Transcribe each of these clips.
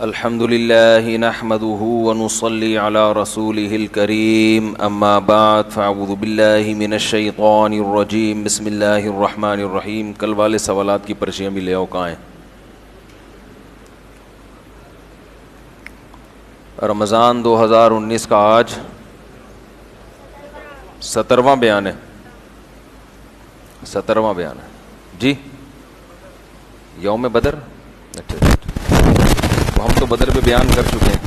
الحمد لله نحمده ونصلي على رسوله الكريم اما بعد فاعوذ بالله من الشیطان الرجیم بسم اللہ الرحمن الرحیم. کل والے سوالات کی پرچیاں بھی لے آؤ. کہاں ہیں؟ رمضان 2019 کا آج 17واں بیان ہے. 17واں بیان ہے جی. یوم بدر. ہم تو بدر پہ بیان کر چکے ہیں.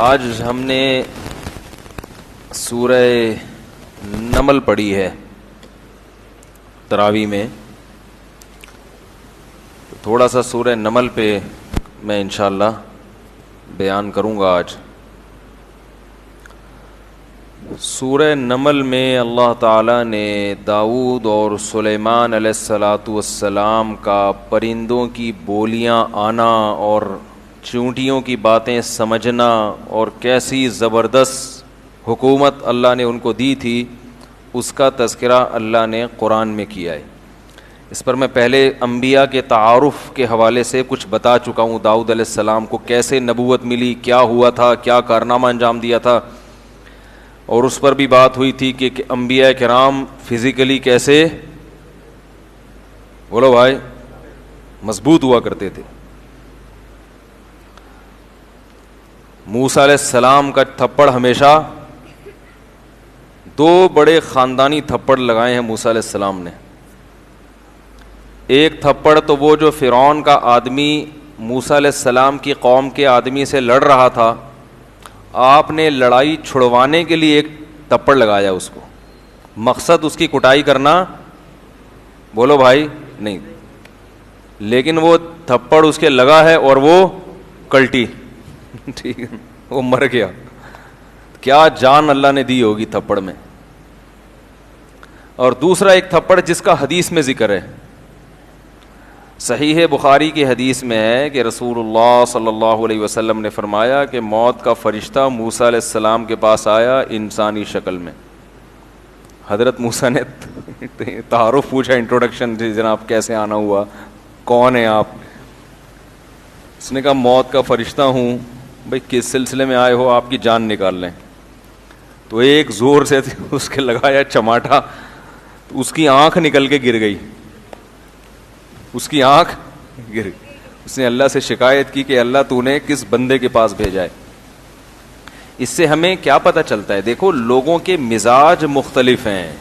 آج ہم نے سورہ نمل پڑھی ہے تراویح میں. تھوڑا سا سورہ نمل پہ میں انشاءاللہ بیان کروں گا آج. سورہ نمل میں اللہ تعالیٰ نے داؤد اور سلیمان علیہ السلام کا پرندوں کی بولیاں آنا اور چونٹیوں کی باتیں سمجھنا اور کیسی زبردست حکومت اللہ نے ان کو دی تھی اس کا تذکرہ اللہ نے قرآن میں کیا ہے. اس پر میں پہلے انبیاء کے تعارف کے حوالے سے کچھ بتا چکا ہوں. داؤد علیہ السلام کو کیسے نبوت ملی, کیا ہوا تھا, کیا کارنامہ انجام دیا تھا, اور اس پر بھی بات ہوئی تھی کہ انبیاء کرام فزیکلی کیسے بولو بھائی مضبوط ہوا کرتے تھے. موسیٰ علیہ السلام کا تھپڑ ہمیشہ 2 بڑے خاندانی تھپڑ لگائے ہیں موسیٰ علیہ السلام نے. ایک تھپڑ تو وہ جو فرعون کا آدمی موسیٰ علیہ السلام کی قوم کے آدمی سے لڑ رہا تھا, آپ نے لڑائی چھڑوانے کے لیے ایک تھپڑ لگایا اس کو. مقصد اس کی کٹائی کرنا بولو بھائی نہیں, لیکن وہ تھپڑ اس کے لگا ہے اور وہ کلٹی ٹھیک ہے, وہ مر گیا. کیا جان اللہ نے دی ہوگی تھپڑ میں. اور دوسرا ایک تھپڑ جس کا حدیث میں ذکر ہے, صحیح بخاری کی حدیث میں ہے کہ رسول اللہ صلی اللہ علیہ وسلم نے فرمایا کہ موت کا فرشتہ موسیٰ علیہ السلام کے پاس آیا انسانی شکل میں. حضرت موسیٰ نے تعارف پوچھا, انٹروڈکشن, جناب کیسے آنا ہوا, کون ہیں آپ؟ اس نے کہا موت کا فرشتہ ہوں. بھائی کس سلسلے میں آئے ہو؟ آپ کی جان نکال لیں. تو ایک زور سے اس کے لگایا چماٹا, تو اس کی آنکھ نکل کے گر گئی. اس کی آنکھ گر گئی. اس نے اللہ سے شکایت کی کہ اللہ تو نے کس بندے کے پاس بھیجا ہے. اس سے ہمیں کیا پتہ چلتا ہے؟ دیکھو لوگوں کے مزاج مختلف ہیں.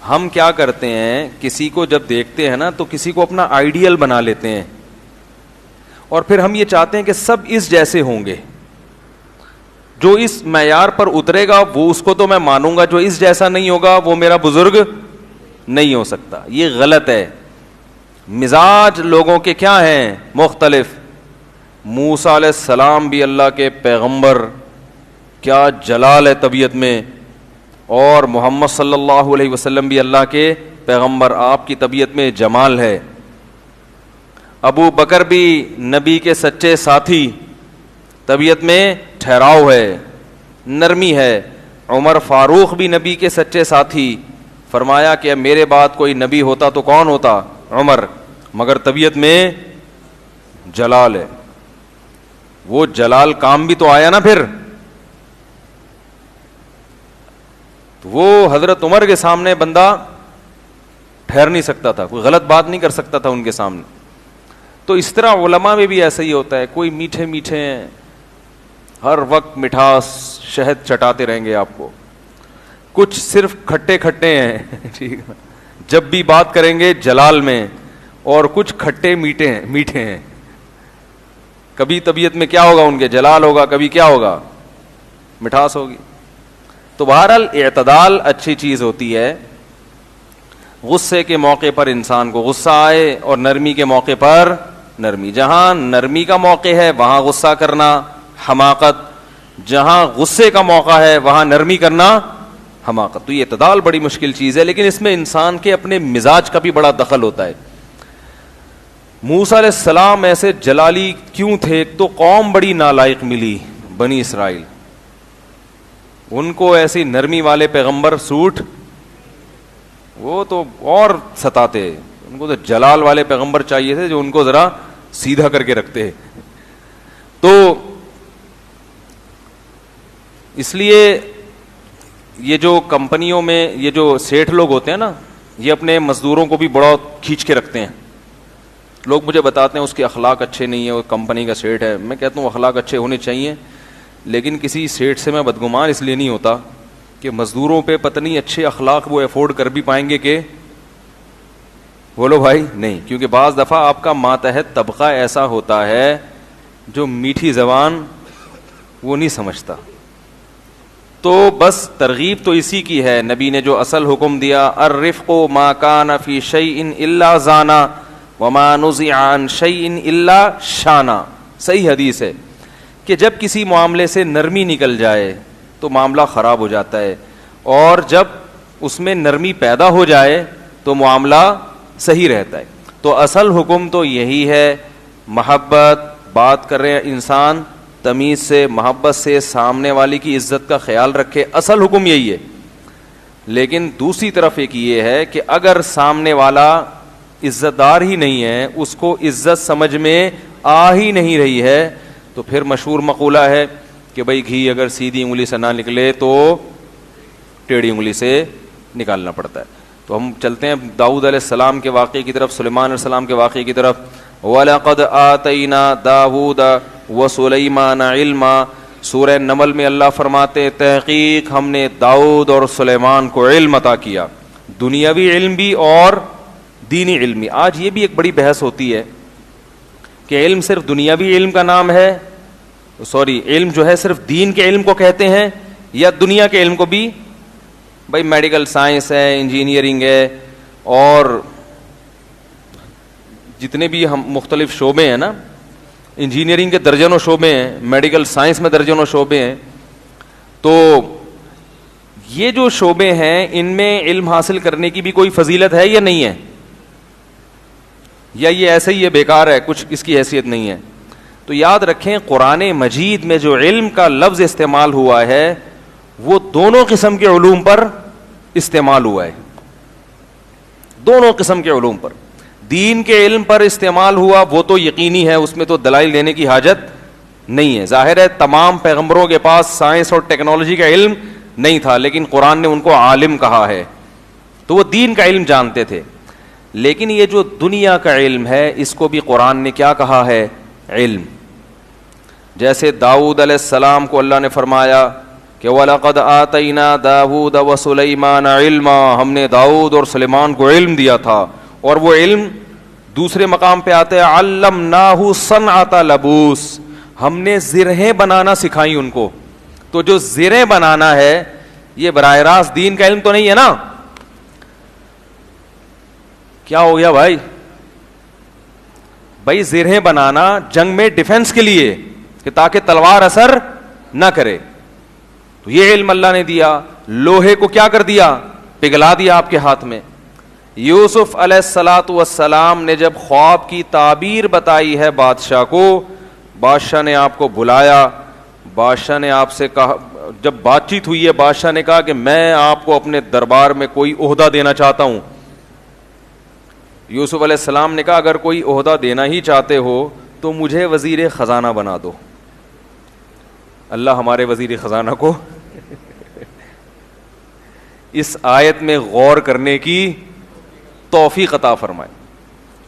ہم کیا کرتے ہیں, کسی کو جب دیکھتے ہیں نا تو کسی کو اپنا آئیڈیل بنا لیتے ہیں, اور پھر ہم یہ چاہتے ہیں کہ سب اس جیسے ہوں گے. جو اس معیار پر اترے گا وہ اس کو تو میں مانوں گا, جو اس جیسا نہیں ہوگا وہ میرا بزرگ نہیں ہو سکتا. یہ غلط ہے. مزاج لوگوں کے کیا ہیں؟ مختلف. موسیٰ علیہ السلام بھی اللہ کے پیغمبر, کیا جلال ہے طبیعت میں, اور محمد صلی اللہ علیہ وسلم بھی اللہ کے پیغمبر, آپ کی طبیعت میں جمال ہے. ابو بکر بھی نبی کے سچے ساتھی, طبیعت میں ٹھہراؤ ہے, نرمی ہے. عمر فاروق بھی نبی کے سچے ساتھی, فرمایا کہ میرے بعد کوئی نبی ہوتا تو کون ہوتا؟ عمر, مگر طبیعت میں جلال ہے. وہ جلال کام بھی تو آیا نا پھر. تو وہ حضرت عمر کے سامنے بندہ ٹھہر نہیں سکتا تھا, کوئی غلط بات نہیں کر سکتا تھا ان کے سامنے. تو اس طرح علماء میں بھی ایسا ہی ہوتا ہے. کوئی میٹھے میٹھے ہیں, ہر وقت مٹھاس شہد چٹاتے رہیں گے آپ کو. کچھ صرف کھٹے کھٹے ہیں ٹھیک ہے, جب بھی بات کریں گے جلال میں. اور کچھ کھٹے میٹھے ہیں. کبھی طبیعت میں کیا ہوگا ان کے؟ جلال ہوگا, کبھی کیا ہوگا؟ مٹھاس ہوگی. تو بہرحال اعتدال اچھی چیز ہوتی ہے. غصے کے موقع پر انسان کو غصہ آئے اور نرمی کے موقع پر نرمی. جہاں نرمی کا موقع ہے وہاں غصہ کرنا حماقت, جہاں غصے کا موقع ہے وہاں نرمی کرنا حماقت. تو یہ اعتدال بڑی مشکل چیز ہے, لیکن اس میں انسان کے اپنے مزاج کا بھی بڑا دخل ہوتا ہے. موسیٰ علیہ السلام ایسے جلالی کیوں تھے؟ ایک تو قوم بڑی نالائق ملی, بنی اسرائیل, ان کو ایسی نرمی والے پیغمبر سوٹ وہ تو اور ستاتے, ان کو تو جلال والے پیغمبر چاہیے تھے جو ان کو ذرا سیدھا کر کے رکھتے. تو اس لیے یہ جو کمپنیوں میں یہ جو سیٹھ لوگ ہوتے ہیں نا, یہ اپنے مزدوروں کو بھی بڑا کھینچ کے رکھتے ہیں. لوگ مجھے بتاتے ہیں اس کے اخلاق اچھے نہیں ہیں, وہ کمپنی کا سیٹھ ہے. میں کہتا ہوں اخلاق اچھے ہونے چاہیے, لیکن کسی سیٹھ سے میں بدگمان اس لیے نہیں ہوتا کہ مزدوروں پہ پتہ نہیں اچھے اخلاق وہ افورڈ کر بھی پائیں گے کہ بولو بھائی نہیں, کیونکہ بعض دفعہ آپ کا ماتحت طبقہ ایسا ہوتا ہے جو میٹھی زبان وہ نہیں سمجھتا. تو بس ترغیب تو اسی کی ہے. نبی نے جو اصل حکم دیا, الرفق ما کان فی شیء الا زانا وما نزع عن شیء الا شانا. صحیح حدیث ہے کہ جب کسی معاملے سے نرمی نکل جائے تو معاملہ خراب ہو جاتا ہے, اور جب اس میں نرمی پیدا ہو جائے تو معاملہ صحیح رہتا ہے. تو اصل حکم تو یہی ہے, محبت, بات کر رہے ہیں انسان تمیز سے, محبت سے, سامنے والی کی عزت کا خیال رکھے, اصل حکم یہی ہے. لیکن دوسری طرف ایک یہ ہے کہ اگر سامنے والا عزت دار ہی نہیں ہے, اس کو عزت سمجھ میں آ ہی نہیں رہی ہے, تو پھر مشہور مقولہ ہے کہ بھئی گھی اگر سیدھی انگلی سے نہ نکلے تو ٹیڑھی انگلی سے نکالنا پڑتا ہے. تو ہم چلتے ہیں داؤد علیہ السلام کے واقعے کی طرف, سلیمان علیہ السلام کے واقعے کی طرف. وَلَقَدْ آتَيْنَا دَاوُودَ وَسُلَيْمَانَ عِلْمًا. سورہ نمل میں اللہ فرماتے تحقیق ہم نے داؤد اور سلیمان کو علم عطا کیا, دنیاوی علم بھی اور دینی علم بھی. آج یہ بھی ایک بڑی بحث ہوتی ہے کہ علم صرف دنیاوی علم کا نام ہے, علم جو ہے صرف دین کے علم کو کہتے ہیں یا دنیا کے علم کو بھی. بھائی میڈیکل سائنس ہے, انجینئرنگ ہے, اور جتنے بھی ہم مختلف شعبے ہیں نا, انجینئرنگ کے درجنوں شعبے ہیں, میڈیکل سائنس میں درجنوں شعبے ہیں. تو یہ جو شعبے ہیں ان میں علم حاصل کرنے کی بھی کوئی فضیلت ہے یا نہیں ہے, یا یہ ایسے ہی ہے بیکار ہے, کچھ اس کی حیثیت نہیں ہے. تو یاد رکھیں قرآن مجید میں جو علم کا لفظ استعمال ہوا ہے وہ دونوں قسم کے علوم پر استعمال ہوا ہے, دونوں قسم کے علوم پر. دین کے علم پر استعمال ہوا وہ تو یقینی ہے, اس میں تو دلائل دینے کی حاجت نہیں ہے. ظاہر ہے تمام پیغمبروں کے پاس سائنس اور ٹیکنالوجی کا علم نہیں تھا, لیکن قرآن نے ان کو عالم کہا ہے, تو وہ دین کا علم جانتے تھے. لیکن یہ جو دنیا کا علم ہے اس کو بھی قرآن نے کیا کہا ہے, علم. جیسے داؤد علیہ السلام کو اللہ نے فرمایا کہ وَلَقَدْ آتَيْنَا دَاوُودَ وَسُلَيْمَانَ عِلْمًا, ہم نے داؤد اور سلیمان کو علم دیا تھا. اور وہ علم دوسرے مقام پہ آتے ہیں عَلَّمْنَاهُ صَنْعَةَ لَبُوس, ہم نے زرہیں بنانا سکھائی ان کو. تو جو زریں بنانا ہے یہ براہ راست دین کا علم تو نہیں ہے نا. کیا ہو گیا بھائی؟ بھائی زرہیں بنانا جنگ میں ڈیفنس کے لیے کہ تاکہ تلوار اثر نہ کرے, تو یہ علم اللہ نے دیا. لوہے کو کیا کر دیا, پگھلا دیا آپ کے ہاتھ میں. یوسف علیہ الصلاۃ والسلام نے جب خواب کی تعبیر بتائی ہے بادشاہ کو, بادشاہ نے آپ کو بلایا, بادشاہ نے آپ سے کہا, جب بات چیت ہوئی ہے بادشاہ نے کہا کہ میں آپ کو اپنے دربار میں کوئی عہدہ دینا چاہتا ہوں. یوسف علیہ السلام نے کہا اگر کوئی عہدہ دینا ہی چاہتے ہو تو مجھے وزیر خزانہ بنا دو. اللہ ہمارے وزیر خزانہ کو اس آیت میں غور کرنے کی توفیق عطا فرمائے.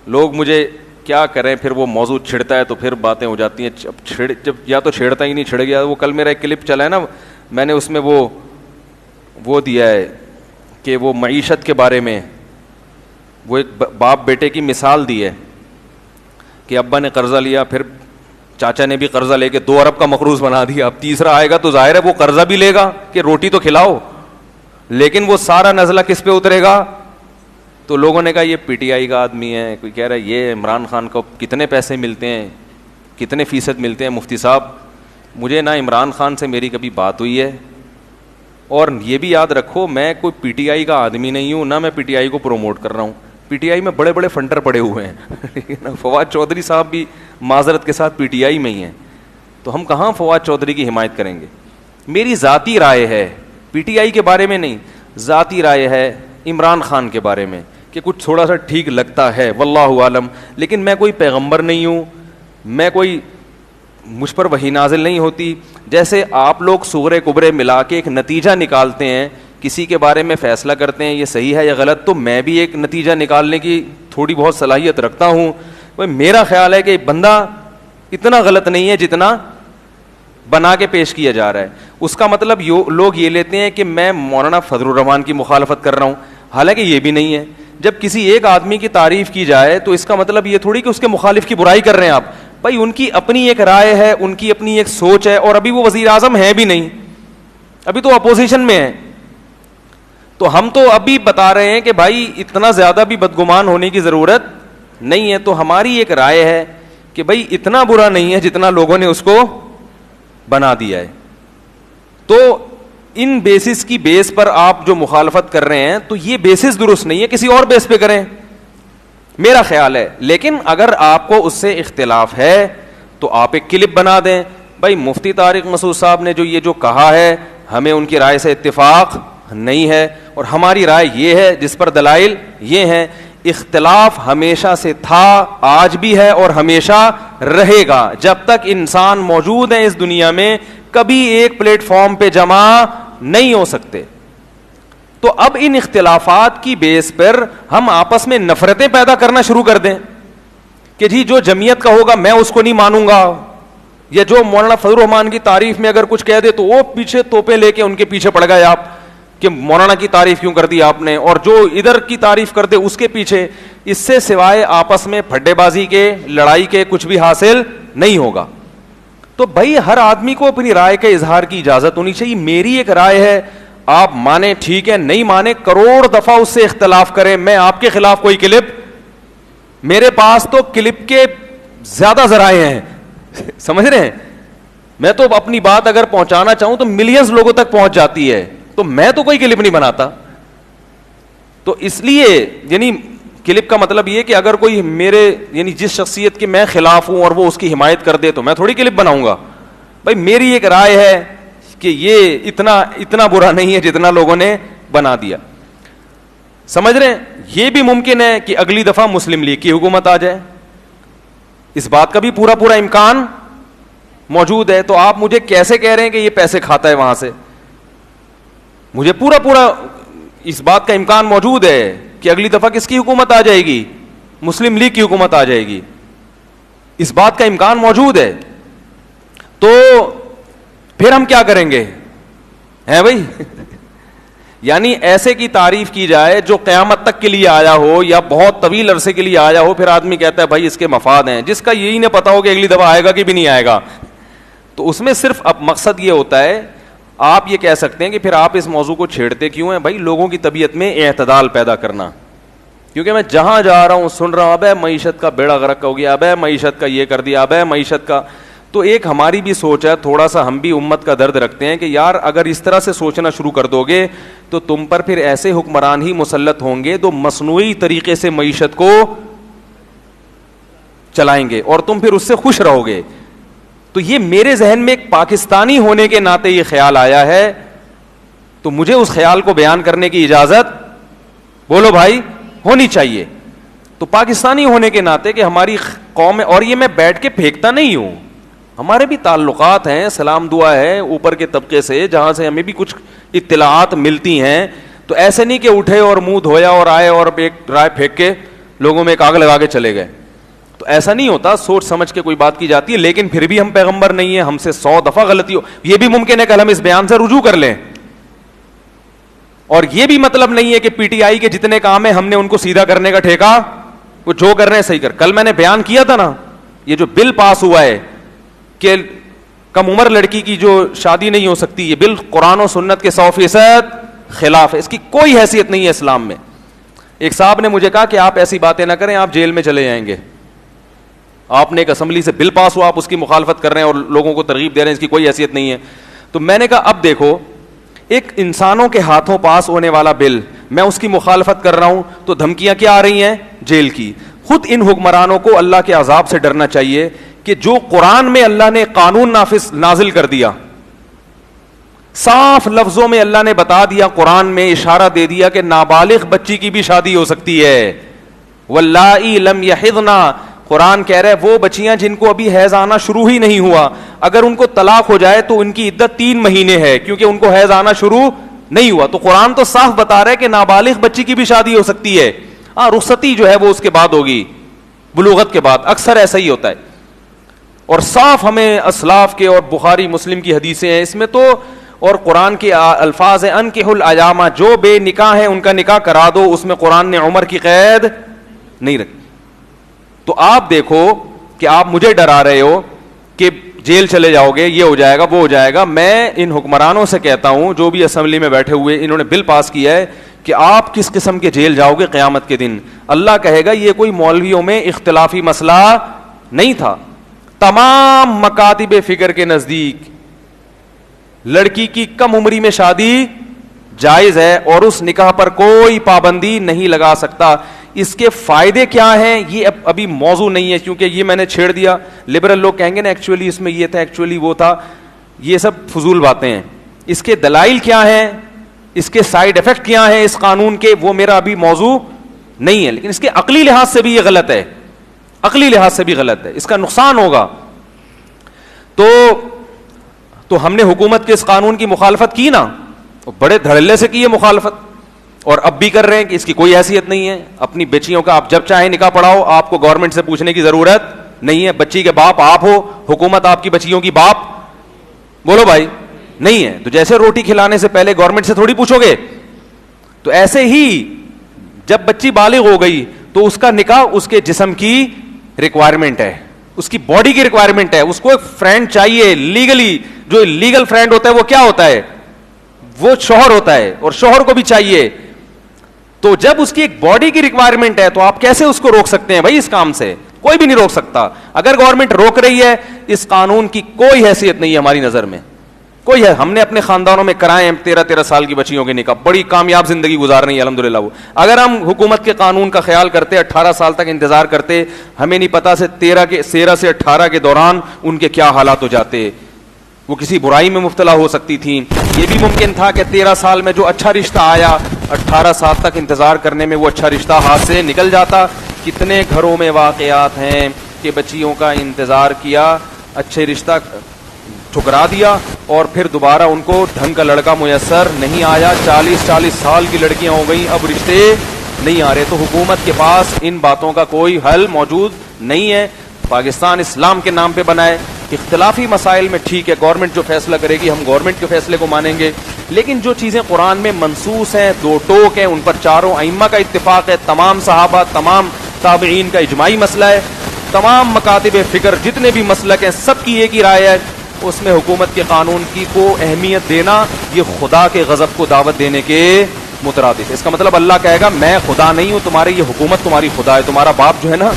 لوگ مجھے کیا کریں, پھر وہ موضوع چھڑتا ہے تو پھر باتیں ہو جاتی ہیں. جب یا تو چھیڑتا ہی نہیں, چھڑ گیا. وہ کل میرا ایک کلپ چلا ہے نا, میں نے اس میں وہ دیا ہے کہ وہ معیشت کے بارے میں وہ ایک باپ بیٹے کی مثال دی ہے کہ ابا نے قرضہ لیا, پھر چاچا نے بھی قرضہ لے کے 2 ارب کا مقروض بنا دیا. اب تیسرا آئے گا تو ظاہر ہے وہ قرضہ بھی لے گا کہ روٹی تو کھلاؤ, لیکن وہ سارا نزلہ کس پہ اترے گا. تو لوگوں نے کہا یہ پی ٹی آئی کا آدمی ہے, کوئی کہہ رہا ہے یہ عمران خان کو کتنے پیسے ملتے ہیں, کتنے فیصد ملتے ہیں. مفتی صاحب مجھے نہ عمران خان سے میری کبھی بات ہوئی ہے, اور یہ بھی یاد رکھو میں کوئی پی ٹی آئی کا آدمی نہیں ہوں, نہ میں پی ٹی آئی کو پروموٹ کر رہا ہوں. پی ٹی آئی میں بڑے بڑے فنڈر پڑے ہوئے ہیں. فواد چودھری صاحب بھی معذرت کے ساتھ پی ٹی آئی میں ہی ہیں, تو ہم کہاں فواد چودھری کی حمایت کریں گے. میری ذاتی رائے ہے, پی ٹی آئی کے بارے میں نہیں, ذاتی رائے ہے عمران خان کے بارے میں کہ کچھ تھوڑا سا ٹھیک لگتا ہے واللہ عالم, لیکن میں کوئی پیغمبر نہیں ہوں, میں کوئی, مجھ پر وحی نازل نہیں ہوتی. جیسے آپ لوگ صغرے کبرے ملا کے ایک نتیجہ نکالتے ہیں, کسی کے بارے میں فیصلہ کرتے ہیں یہ صحیح ہے یا غلط, تو میں بھی ایک نتیجہ نکالنے کی تھوڑی بہت صلاحیت رکھتا ہوں. میرا خیال ہے کہ بندہ اتنا غلط نہیں ہے جتنا بنا کے پیش کیا جا رہا ہے. اس کا مطلب لوگ یہ لیتے ہیں کہ میں مولانا فضل الرحمان کی مخالفت کر رہا ہوں, حالانکہ یہ بھی نہیں ہے. جب کسی ایک آدمی کی تعریف کی جائے تو اس کا مطلب یہ تھوڑی کہ اس کے مخالف کی برائی کر رہے ہیں آپ. بھائی ان کی اپنی ایک رائے ہے, ان کی اپنی ایک سوچ ہے, اور ابھی وہ وزیر اعظم ہے بھی نہیں, ابھی تو اپوزیشن میں ہے. تو ہم تو ابھی بتا رہے ہیں کہ بھائی اتنا زیادہ بھی بدگمان ہونے کی ضرورت نہیں ہے. تو ہماری ایک رائے ہے کہ بھائی اتنا برا نہیں ہے جتنا لوگوں نے اس کو بنا دیا ہے. تو ان بیسس کی بیس پر آپ جو مخالفت کر رہے ہیں تو یہ بیسس درست نہیں ہے, کسی اور بیس پہ کریں, میرا خیال ہے. لیکن اگر آپ کو اس سے اختلاف ہے تو آپ ایک کلپ بنا دیں, بھائی مفتی طارق مسعود صاحب نے جو کہا ہے ہمیں ان کی رائے سے اتفاق نہیں ہے, اور ہماری رائے یہ ہے جس پر دلائل یہ ہیں. اختلاف ہمیشہ سے تھا, آج بھی ہے اور ہمیشہ رہے گا. جب تک انسان موجود ہیں اس دنیا میں کبھی ایک پلیٹ فارم پہ جمع نہیں ہو سکتے. تو اب ان اختلافات کی بیس پر ہم آپس میں نفرتیں پیدا کرنا شروع کر دیں کہ جی جو جمعیت کا ہوگا میں اس کو نہیں مانوں گا, یا جو مولانا فضل الرحمان کی تعریف میں اگر کچھ کہہ دے تو وہ پیچھے توپیں لے کے ان کے پیچھے پڑ گئے آپ کہ مولانا کی تعریف کیوں کر دی آپ نے, اور جو ادھر کی تعریف کر دے اس کے پیچھے. اس سے سوائے آپس میں پھڈے بازی کے, لڑائی کے کچھ بھی حاصل نہیں ہوگا. تو بھائی ہر آدمی کو اپنی رائے کے اظہار کی اجازت ہونی چاہیے. میری ایک رائے ہے, آپ مانیں ٹھیک ہے, نہیں مانیں کروڑ دفعہ اس سے اختلاف کریں, میں آپ کے خلاف کوئی کلپ, میرے پاس تو کلپ کے زیادہ ذرائع ہیں, سمجھ رہے ہیں. میں تو اپنی بات اگر پہنچانا چاہوں تو ملینز لوگوں تک پہنچ جاتی ہے, تو میں تو کوئی کلپ نہیں بناتا. تو اس لیے یعنی کلپ کا مطلب یہ کہ اگر کوئی میرے یعنی جس شخصیت کے میں خلاف ہوں اور وہ اس کی حمایت کر دے تو میں تھوڑی کلپ بناؤں گا. بھائی میری ایک رائے ہے کہ یہ اتنا برا نہیں ہے جتنا لوگوں نے بنا دیا. سمجھ رہے ہیں, یہ بھی ممکن ہے کہ اگلی دفعہ مسلم لیگ کی حکومت آ جائے, اس بات کا بھی پورا امکان موجود ہے. تو آپ مجھے کیسے کہہ رہے ہیں کہ یہ پیسے کھاتا ہے وہاں سے؟ مجھے پورا اس بات کا امکان موجود ہے کہ اگلی دفعہ کس کی حکومت آ جائے گی, مسلم لیگ کی حکومت آ جائے گی, اس بات کا امکان موجود ہے. تو پھر ہم کیا کریں گے ہیں بھائی؟ یعنی ایسے کی تعریف کی جائے جو قیامت تک کے لیے آیا ہو یا بہت طویل عرصے کے لیے آیا ہو, پھر آدمی کہتا ہے بھائی اس کے مفاد ہیں, جس کا یہی نہ پتا ہو کہ اگلی دفعہ آئے گا کہ بھی نہیں آئے گا. تو اس میں صرف اب مقصد یہ ہوتا ہے, آپ یہ کہہ سکتے ہیں کہ پھر آپ اس موضوع کو چھیڑتے کیوں ہیں؟ بھائی لوگوں کی طبیعت میں اعتدال پیدا کرنا. کیونکہ میں جہاں جا رہا ہوں سن رہا ہوں اب معیشت کا بیڑا غرق ہو گیا, اب معیشت کا یہ کر دیا, اب معیشت کا. تو ایک ہماری بھی سوچ ہے, تھوڑا سا ہم بھی امت کا درد رکھتے ہیں کہ یار اگر اس طرح سے سوچنا شروع کر دو گے تو تم پر پھر ایسے حکمران ہی مسلط ہوں گے تو مصنوعی طریقے سے معیشت کو چلائیں گے اور تم پھر اس سے خوش رہو گے. تو یہ میرے ذہن میں ایک پاکستانی ہونے کے ناطے یہ خیال آیا ہے, تو مجھے اس خیال کو بیان کرنے کی اجازت بولو بھائی ہونی چاہیے. تو پاکستانی ہونے کے ناطے کہ ہماری قوم ہے, اور یہ میں بیٹھ کے پھینکتا نہیں ہوں, ہمارے بھی تعلقات ہیں, سلام دعا ہے اوپر کے طبقے سے جہاں سے ہمیں بھی کچھ اطلاعات ملتی ہیں. تو ایسے نہیں کہ اٹھے اور منہ دھویا اور آئے اور ایک رائے پھینک کے لوگوں میں ایک آگ لگا کے چلے گئے. تو ایسا نہیں ہوتا, سوچ سمجھ کے کوئی بات کی جاتی ہے. لیکن پھر بھی ہم پیغمبر نہیں ہیں, ہم سے 100 دفعہ غلطی ہو, یہ بھی ممکن ہے کہ ہم اس بیان سے رجوع کر لیں. اور یہ بھی مطلب نہیں ہے کہ پی ٹی آئی کے جتنے کام ہیں ہم نے ان کو سیدھا کرنے کا ٹھیکہ, وہ جو کر رہے ہیں صحیح کر. کل میں نے بیان کیا تھا نا, یہ جو بل پاس ہوا ہے کہ کم عمر لڑکی کی جو شادی نہیں ہو سکتی, یہ بل قرآن و سنت کے 100% خلاف ہے, اس کی کوئی حیثیت نہیں ہے اسلام میں. ایک صاحب نے مجھے کہا کہ آپ ایسی باتیں نہ کریں, آپ جیل میں چلے جائیں گے. آپ نے ایک اسمبلی سے بل پاس ہوا, آپ اس کی مخالفت کر رہے ہیں اور لوگوں کو ترغیب دے رہے ہیں, اس کی کوئی حیثیت نہیں ہے. تو میں نے کہا اب دیکھو, ایک انسانوں کے ہاتھوں پاس ہونے والا بل, میں اس کی مخالفت کر رہا ہوں تو دھمکیاں کیا آ رہی ہیں؟ جیل کی. خود ان حکمرانوں کو اللہ کے عذاب سے ڈرنا چاہیے کہ جو قرآن میں اللہ نے قانون نازل کر دیا, صاف لفظوں میں اللہ نے بتا دیا, قرآن میں اشارہ دے دیا کہ نابالغ بچی کی بھی شادی ہو سکتی ہے. واللائی لم یحضن, قرآن کہہ رہا ہے وہ بچیاں جن کو ابھی حیض آنا شروع ہی نہیں ہوا, اگر ان کو طلاق ہو جائے تو ان کی عدت 3 مہینے ہے, کیونکہ ان کو حیض آنا شروع نہیں ہوا. تو قرآن تو صاف بتا رہا ہے کہ نابالغ بچی کی بھی شادی ہو سکتی ہے. ہاں, رخصتی جو ہے وہ اس کے بعد ہوگی, بلوغت کے بعد, اکثر ایسا ہی ہوتا ہے. اور صاف ہمیں اسلاف کے اور بخاری مسلم کی حدیثیں ہیں اس میں تو, اور قرآن کے الفاظ ہیں انکحوا الایام, جو بے نکاح ہیں ان کا نکاح کرا دو. اس میں قرآن نے عمر کی قید نہیں رکھی. تو آپ دیکھو کہ آپ مجھے ڈرا رہے ہو کہ جیل چلے جاؤ گے, یہ ہو جائے گا, وہ ہو جائے گا. میں ان حکمرانوں سے کہتا ہوں جو بھی اسمبلی میں بیٹھے ہوئے, انہوں نے بل پاس کیا ہے کہ آپ کس قسم کے جیل جاؤ گے قیامت کے دن. اللہ کہے گا یہ کوئی مولویوں میں اختلافی مسئلہ نہیں تھا. تمام مکاتب فکر کے نزدیک لڑکی کی کم عمری میں شادی جائز ہے اور اس نکاح پر کوئی پابندی نہیں لگا سکتا. اس کے فائدے کیا ہیں یہ ابھی موضوع نہیں ہے, کیونکہ یہ میں نے چھیڑ دیا. لبرل لوگ کہیں گے نا ایکچولی اس میں یہ تھا, ایکچولی وہ تھا, یہ سب فضول باتیں ہیں. اس کے دلائل کیا ہیں, اس کے سائیڈ افیکٹ کیا ہیں اس قانون کے, وہ میرا ابھی موضوع نہیں ہے. لیکن اس کے عقلی لحاظ سے بھی یہ غلط ہے, عقلی لحاظ سے بھی غلط ہے, اس کا نقصان ہوگا. تو ہم نے حکومت کے اس قانون کی مخالفت کی نا, بڑے دھڑلے سے کی ہے مخالفت, اور اب بھی کر رہے ہیں کہ اس کی کوئی حیثیت نہیں ہے. اپنی بچیوں کا آپ جب چاہیں نکاح پڑھاؤ, آپ کو گورنمنٹ سے پوچھنے کی ضرورت نہیں ہے. بچی کے باپ آپ ہو, حکومت آپ کی بچیوں کی باپ, بولو بھائی, نہیں ہے. تو جیسے روٹی کھلانے سے پہلے گورنمنٹ سے تھوڑی پوچھو گے, تو ایسے ہی جب بچی بالغ ہو گئی تو اس کا نکاح اس کے جسم کی ریکوائرمنٹ ہے, اس کی باڈی کی ریکوائرمنٹ ہے. اس کو ایک فرینڈ چاہیے لیگلی. جو لیگل فرینڈ ہوتا ہے وہ کیا ہوتا ہے, وہ شوہر ہوتا ہے, اور شوہر کو بھی چاہیے. تو جب اس کی ایک باڈی کی ریکوائرمنٹ ہے تو آپ کیسے اس کو روک سکتے ہیں بھائی؟ اس کام سے کوئی بھی نہیں روک سکتا. اگر گورنمنٹ روک رہی ہے, اس قانون کی کوئی حیثیت نہیں ہے ہماری نظر میں, کوئی ہے. ہم نے اپنے خاندانوں میں کرائے ہیں 13 سال کی بچیوں کے نکاح, بڑی کامیاب زندگی گزار رہی ہے الحمدللہ. وہ اگر ہم حکومت کے قانون کا خیال کرتے, 18 سال تک انتظار کرتے, ہمیں نہیں پتا سے 13 سے 18 کے دوران ان کے کیا حالات ہو جاتے. وہ کسی برائی میں مبتلا ہو سکتی تھیں. یہ بھی ممکن تھا کہ 13 سال میں جو اچھا رشتہ آیا, 18 سال تک انتظار کرنے میں وہ اچھا رشتہ ہاتھ سے نکل جاتا. کتنے گھروں میں واقعات ہیں کہ بچیوں کا انتظار کیا, اچھے رشتہ ٹھکرا دیا, اور پھر دوبارہ ان کو ڈھنگ کا لڑکا میسر نہیں آیا. 40 سال کی لڑکیاں ہو گئیں, اب رشتے نہیں آ رہے. تو حکومت کے پاس ان باتوں کا کوئی حل موجود نہیں ہے. پاکستان اسلام کے نام پہ بنائے, اختلافی مسائل میں ٹھیک ہے, گورنمنٹ جو فیصلہ کرے گی ہم گورنمنٹ کے فیصلے کو مانیں گے. لیکن جو چیزیں قرآن میں منصوص ہیں, 2 ٹوک ہیں, ان پر چاروں ائمہ کا اتفاق ہے, تمام صحابہ, تمام تابعین کا اجماعی مسئلہ ہے, تمام مکاتب فکر جتنے بھی مسلک ہیں سب کی ایک ہی رائے ہے, اس میں حکومت کے قانون کی کو اہمیت دینا یہ خدا کے غضب کو دعوت دینے کے مترادف ہے. اس کا مطلب اللہ کہے گا میں خدا نہیں ہوں, تمہاری یہ حکومت تمہاری خدا ہے. تمہارا باپ جو ہے نا,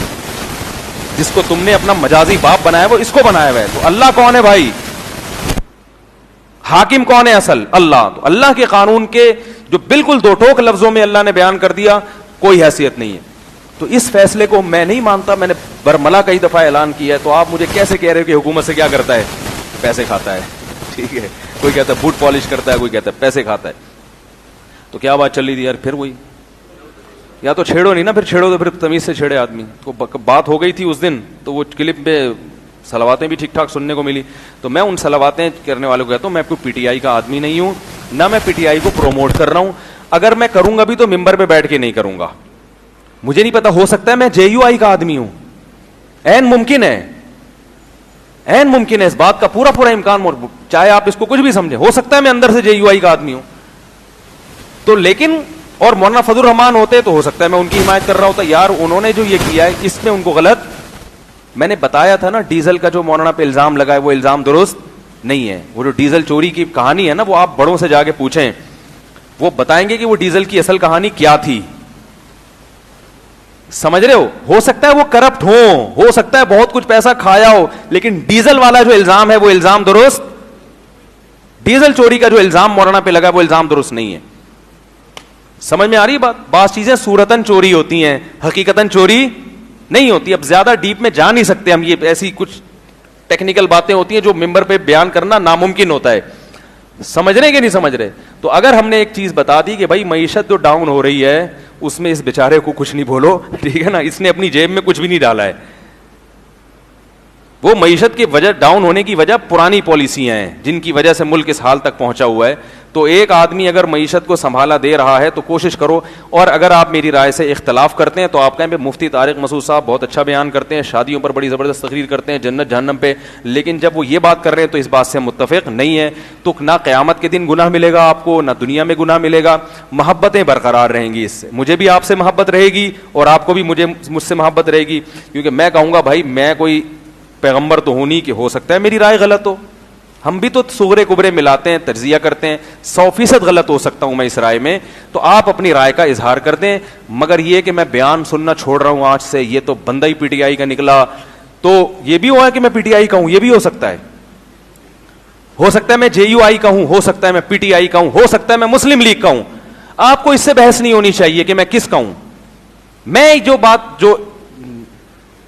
جس کو تم نے اپنا مجازی باپ بنایا وہ اس کو بنایا ہوا ہے. تو اللہ کون ہے بھائی؟ حاکم کون ہے اصل؟ اللہ. تو اللہ کے قانون کے جو بالکل 2 ٹوک لفظوں میں اللہ نے بیان کر دیا, کوئی حیثیت نہیں ہے. تو اس فیصلے کو میں نہیں مانتا, میں نے برملا کئی دفعہ اعلان کیا ہے. تو آپ مجھے کیسے کہہ رہے ہو کہ حکومت سے کیا کرتا ہے؟ پیسے کھاتا ہے. ٹھیک ہے, کوئی کہتا ہے بوٹ پالش کرتا ہے, کوئی کہتا ہے پیسے کھاتا ہے. تو کیا بات چل رہی تھی یار؟ پھر وہی, یا تو چھیڑو نہیں نا, پھر چھیڑو تو پھر تمیز سے چھیڑے آدمی کو. بات ہو گئی تھی اس دن, تو وہ کلپ پہ صلواتیں بھی ٹھیک ٹھاک سننے کو ملی. تو میں ان صلواتیں کرنے والوں کو کہتا ہوں میں کوئی پی ٹی آئی کا آدمی نہیں ہوں, نہ میں پی ٹی آئی کو پروموٹ کر رہا ہوں. اگر میں کروں گا بھی تو ممبر پہ بیٹھ کے نہیں کروں گا. مجھے نہیں پتا, ہو سکتا ہے میں جے یو آئی کا آدمی ہوں, این ممکن ہے, این ممکن ہے, اس بات کا پورا امکان, چاہے آپ اس کو کچھ بھی سمجھیں, ہو سکتا ہے میں اندر سے جے یو آئی کا آدمی ہوں. تو لیکن اور مولانا فضل الرحمان ہوتے تو ہو سکتا ہے میں ان کی حمایت کر رہا ہوتا. یار انہوں نے جو یہ کیا ہے اس میں ان کو غلط, میں نے بتایا تھا نا, ڈیزل کا جو مولانا پہ الزام لگا ہے وہ الزام درست نہیں ہے. وہ جو ڈیزل چوری کی کہانی ہے نا, وہ آپ بڑوں سے جا کے پوچھیں, وہ بتائیں گے کہ وہ ڈیزل کی اصل کہانی کیا تھی. سمجھ رہے ہو سکتا ہے وہ کرپٹ ہو سکتا ہے بہت کچھ پیسہ کھایا ہو, لیکن ڈیزل والا جو الزام ہے وہ الزام درست, ڈیزل چوری کا جو الزام مولانا پہ لگا وہ الزام درست نہیں ہے. سمجھ میں آ رہی بات؟ بعض چیزیں صورتاً چوری ہوتی ہیں, حقیقتاً چوری نہیں ہوتی. اب زیادہ ڈیپ میں جا نہیں سکتے ہم, یہ ایسی کچھ ٹیکنیکل باتیں ہوتی ہیں جو ممبر پہ بیان کرنا ناممکن ہوتا ہے. سمجھ رہے کہ نہیں سمجھ رہے؟ تو اگر ہم نے ایک چیز بتا دی کہ بھائی معیشت جو ڈاؤن ہو رہی ہے اس میں اس بیچارے کو کچھ نہیں بولو, ٹھیک ہے نا, اس نے اپنی جیب میں کچھ بھی نہیں ڈالا ہے, وہ معیشت کی وجہ ڈاؤن ہونے کی وجہ پرانی پالیسیاں ہیں جن کی وجہ سے ملک اس حال تک پہنچا ہوا ہے. تو ایک آدمی اگر معیشت کو سنبھالا دے رہا ہے تو کوشش کرو. اور اگر آپ میری رائے سے اختلاف کرتے ہیں تو آپ کہیں مفتی طارق مسعود صاحب بہت اچھا بیان کرتے ہیں, شادیوں پر بڑی زبردست تقریر کرتے ہیں, جنت جہنم پہ, لیکن جب وہ یہ بات کر رہے ہیں تو اس بات سے متفق نہیں ہے, تو نہ قیامت کے دن گناہ ملے گا آپ کو, نہ دنیا میں گناہ ملے گا. محبتیں برقرار رہیں گی اس سے, مجھے بھی آپ سے محبت رہے گی اور آپ کو بھی مجھ سے محبت رہے گی, کیونکہ میں کہوں گا بھائی میں کوئی پیغمبر تو ہوں نہیں کہ ہو سکتا ہے میری رائے غلط ہو. ہم بھی تو صغرے کبرے ملاتے ہیں, تجزیہ کرتے ہیں, 100% غلط ہو سکتا ہوں میں اس رائے میں, تو آپ اپنی رائے کا اظہار کر دیں. مگر یہ کہ میں بیان سننا چھوڑ رہا ہوں آج سے, یہ تو بندہ ہی پی ٹی آئی کا نکلا, تو یہ بھی ہوا کہ میں پی ٹی آئی کا ہوں, یہ بھی ہو سکتا ہے میں جے یو آئی کا ہوں, ہو سکتا ہے میں پی ٹی آئی کا ہوں, ہو سکتا ہے میں مسلم لیگ کا ہوں. آپ کو اس سے بحث نہیں ہونی چاہیے کہ میں کس کا ہوں. میں جو بات جو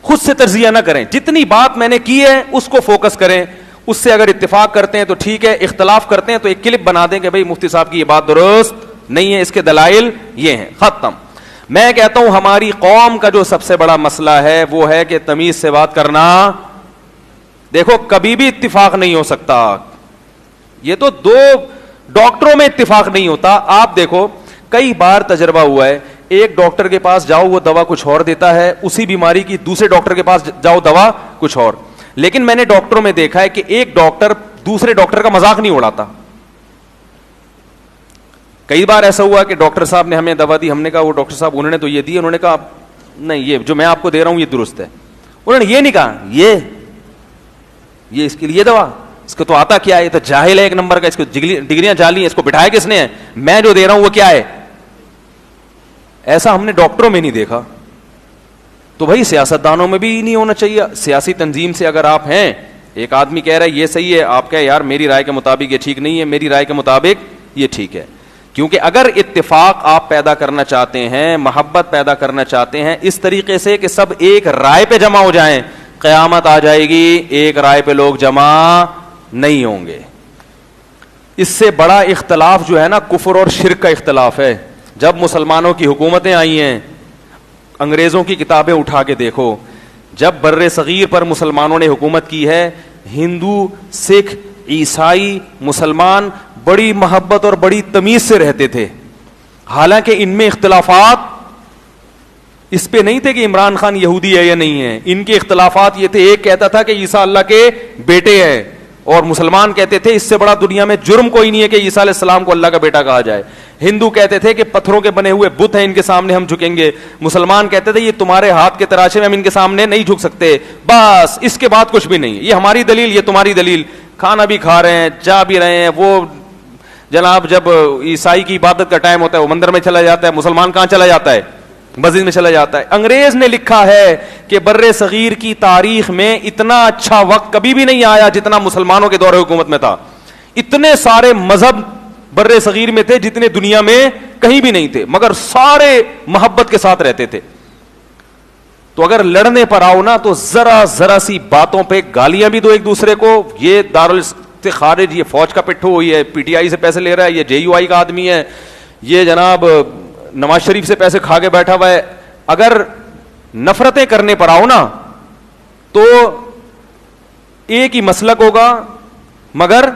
خود سے تجزیہ نہ کریں, جتنی بات میں نے کی ہے اس کو فوکس کریں, اس سے اگر اتفاق کرتے ہیں تو ٹھیک ہے, اختلاف کرتے ہیں تو ایک کلپ بنا دیں کہ بھئی مفتی صاحب کی یہ بات درست نہیں ہے, اس کے دلائل یہ ہیں, ختم. میں کہتا ہوں ہماری قوم کا جو سب سے بڑا مسئلہ ہے وہ ہے کہ تمیز سے بات کرنا. دیکھو کبھی بھی اتفاق نہیں ہو سکتا, یہ تو دو ڈاکٹروں میں اتفاق نہیں ہوتا. آپ دیکھو کئی بار تجربہ ہوا ہے, ایک ڈاکٹر کے پاس جاؤ وہ دوا کچھ اور دیتا ہے, اسی بیماری کی دوسرے ڈاکٹر کے پاس جاؤ دوا کچھ اور. لیکن میں نے ڈاکٹروں میں دیکھا ہے کہ ایک ڈاکٹر دوسرے ڈاکٹر کا مذاق نہیں اڑاتا. کئی بار ایسا ہوا کہ ڈاکٹر صاحب نے ہمیں دوا دی, ہم نے کہا وہ ڈاکٹر صاحب انہوں نے تو یہ دی, انہوں نے کہا نہیں یہ جو میں آپ کو دے رہا ہوں یہ درست ہے. انہوں نے یہ نہیں کہا یہ اس کے لیے دوا, اس کو تو آتا کیا ہے, یہ تو جاہل ہے ایک نمبر کا, اس کو ڈگریاں جالی ہیں, اس کو بٹھایا کس نے ہے, میں جو دے رہا ہوں وہ کیا ہے. ایسا ہم نے ڈاکٹروں میں نہیں دیکھا. تو بھائی سیاستدانوں میں بھی نہیں ہونا چاہیے. سیاسی تنظیم سے اگر آپ ہیں, ایک آدمی کہہ رہا ہے یہ صحیح ہے, آپ کہیں یار میری رائے کے مطابق یہ ٹھیک نہیں ہے, میری رائے کے مطابق یہ ٹھیک ہے. کیونکہ اگر اتفاق آپ پیدا کرنا چاہتے ہیں, محبت پیدا کرنا چاہتے ہیں اس طریقے سے کہ سب ایک رائے پہ جمع ہو جائیں, قیامت آ جائے گی, ایک رائے پہ لوگ جمع نہیں ہوں گے. اس سے بڑا اختلاف جو ہے نا کفر اور شرک کا اختلاف ہے. جب مسلمانوں کی حکومتیں آئی ہیں, انگریزوں کی کتابیں اٹھا کے دیکھو, جب بر صغیر پر مسلمانوں نے حکومت کی ہے, ہندو, سکھ, عیسائی, مسلمان بڑی محبت اور بڑی تمیز سے رہتے تھے. حالانکہ ان میں اختلافات اس پہ نہیں تھے کہ عمران خان یہودی ہے یا نہیں ہے, ان کے اختلافات یہ تھے, ایک کہتا تھا کہ عیسیٰ اللہ کے بیٹے ہیں, اور مسلمان کہتے تھے اس سے بڑا دنیا میں جرم کوئی نہیں ہے کہ عیسیٰ علیہ السلام کو اللہ کا بیٹا کہا جائے. ہندو کہتے تھے کہ پتھروں کے بنے ہوئے بت ہیں, ان کے سامنے ہم جھکیں گے. مسلمان کہتے تھے یہ تمہارے ہاتھ کے تراشے میں ہم ان کے سامنے نہیں جھک سکتے, بس اس کے بعد کچھ بھی نہیں, یہ ہماری دلیل یہ تمہاری دلیل. کھانا بھی کھا رہے ہیں, جا بھی رہے ہیں. وہ جناب جب عیسائی کی عبادت کا ٹائم ہوتا ہے وہ مندر میں چلا جاتا ہے, مسلمان کہاں چلا جاتا ہے, مسجد میں چلا جاتا ہے. انگریز نے لکھا ہے کہ بر صغیر کی تاریخ میں اتنا اچھا وقت کبھی بھی نہیں آیا جتنا مسلمانوں کے دور حکومت میں تھا. اتنے سارے مذہب بر صغیر میں تھے جتنے دنیا میں کہیں بھی نہیں تھے, مگر سارے محبت کے ساتھ رہتے تھے. تو اگر لڑنے پر آؤ نا تو ذرا سی باتوں پہ گالیاں بھی دو ایک دوسرے کو, یہ دارالاسلام خارج, یہ فوج کا پٹھو, یہ پی ٹی آئی سے پیسے لے رہا ہے, یہ جے یو آئی کا آدمی ہے, یہ جناب نواز شریف سے پیسے کھا کے بیٹھا ہوا ہے. اگر نفرتیں کرنے پر آؤ نا تو ایک ہی مسلک ہوگا, مگر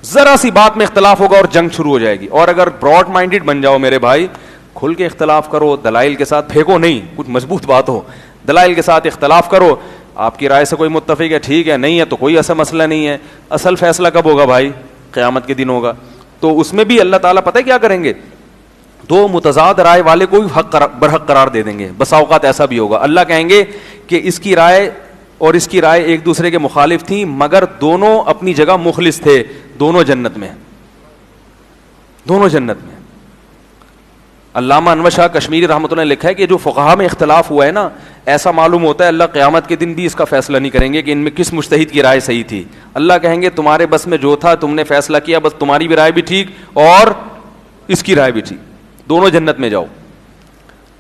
ذرا سی بات میں اختلاف ہوگا اور جنگ شروع ہو جائے گی. اور اگر براڈ مائنڈڈ بن جاؤ میرے بھائی, کھل کے اختلاف کرو, دلائل کے ساتھ پھینکو نہیں, کچھ مضبوط بات ہو, دلائل کے ساتھ اختلاف کرو. آپ کی رائے سے کوئی متفق ہے ٹھیک ہے, نہیں ہے تو کوئی ایسا مسئلہ نہیں ہے. اصل فیصلہ کب ہوگا بھائی؟ قیامت کے دن ہوگا. تو اس میں بھی اللہ تعالیٰ پتہ ہے کیا کریں گے, دو متضاد رائے والے کو بھی برحق قرار دے دیں گے. بسا اوقات ایسا بھی ہوگا, اللہ کہیں گے کہ اس کی رائے اور اس کی رائے ایک دوسرے کے مخالف تھیں, مگر دونوں اپنی جگہ مخلص تھے, دونوں جنت میں, دونوں جنت میں. علامہ انور شاہ کشمیری رحمۃ اللہ نے لکھا ہے کہ جو فقہا میں اختلاف ہوا ہے نا, ایسا معلوم ہوتا ہے اللہ قیامت کے دن بھی اس کا فیصلہ نہیں کریں گے کہ ان میں کس مجتہد کی رائے صحیح تھی. اللہ کہیں گے تمہارے بس میں جو تھا تم نے فیصلہ کیا, بس تمہاری بھی رائے بھی ٹھیک اور اس کی رائے بھی ٹھیک, دونوں جنت میں جاؤ.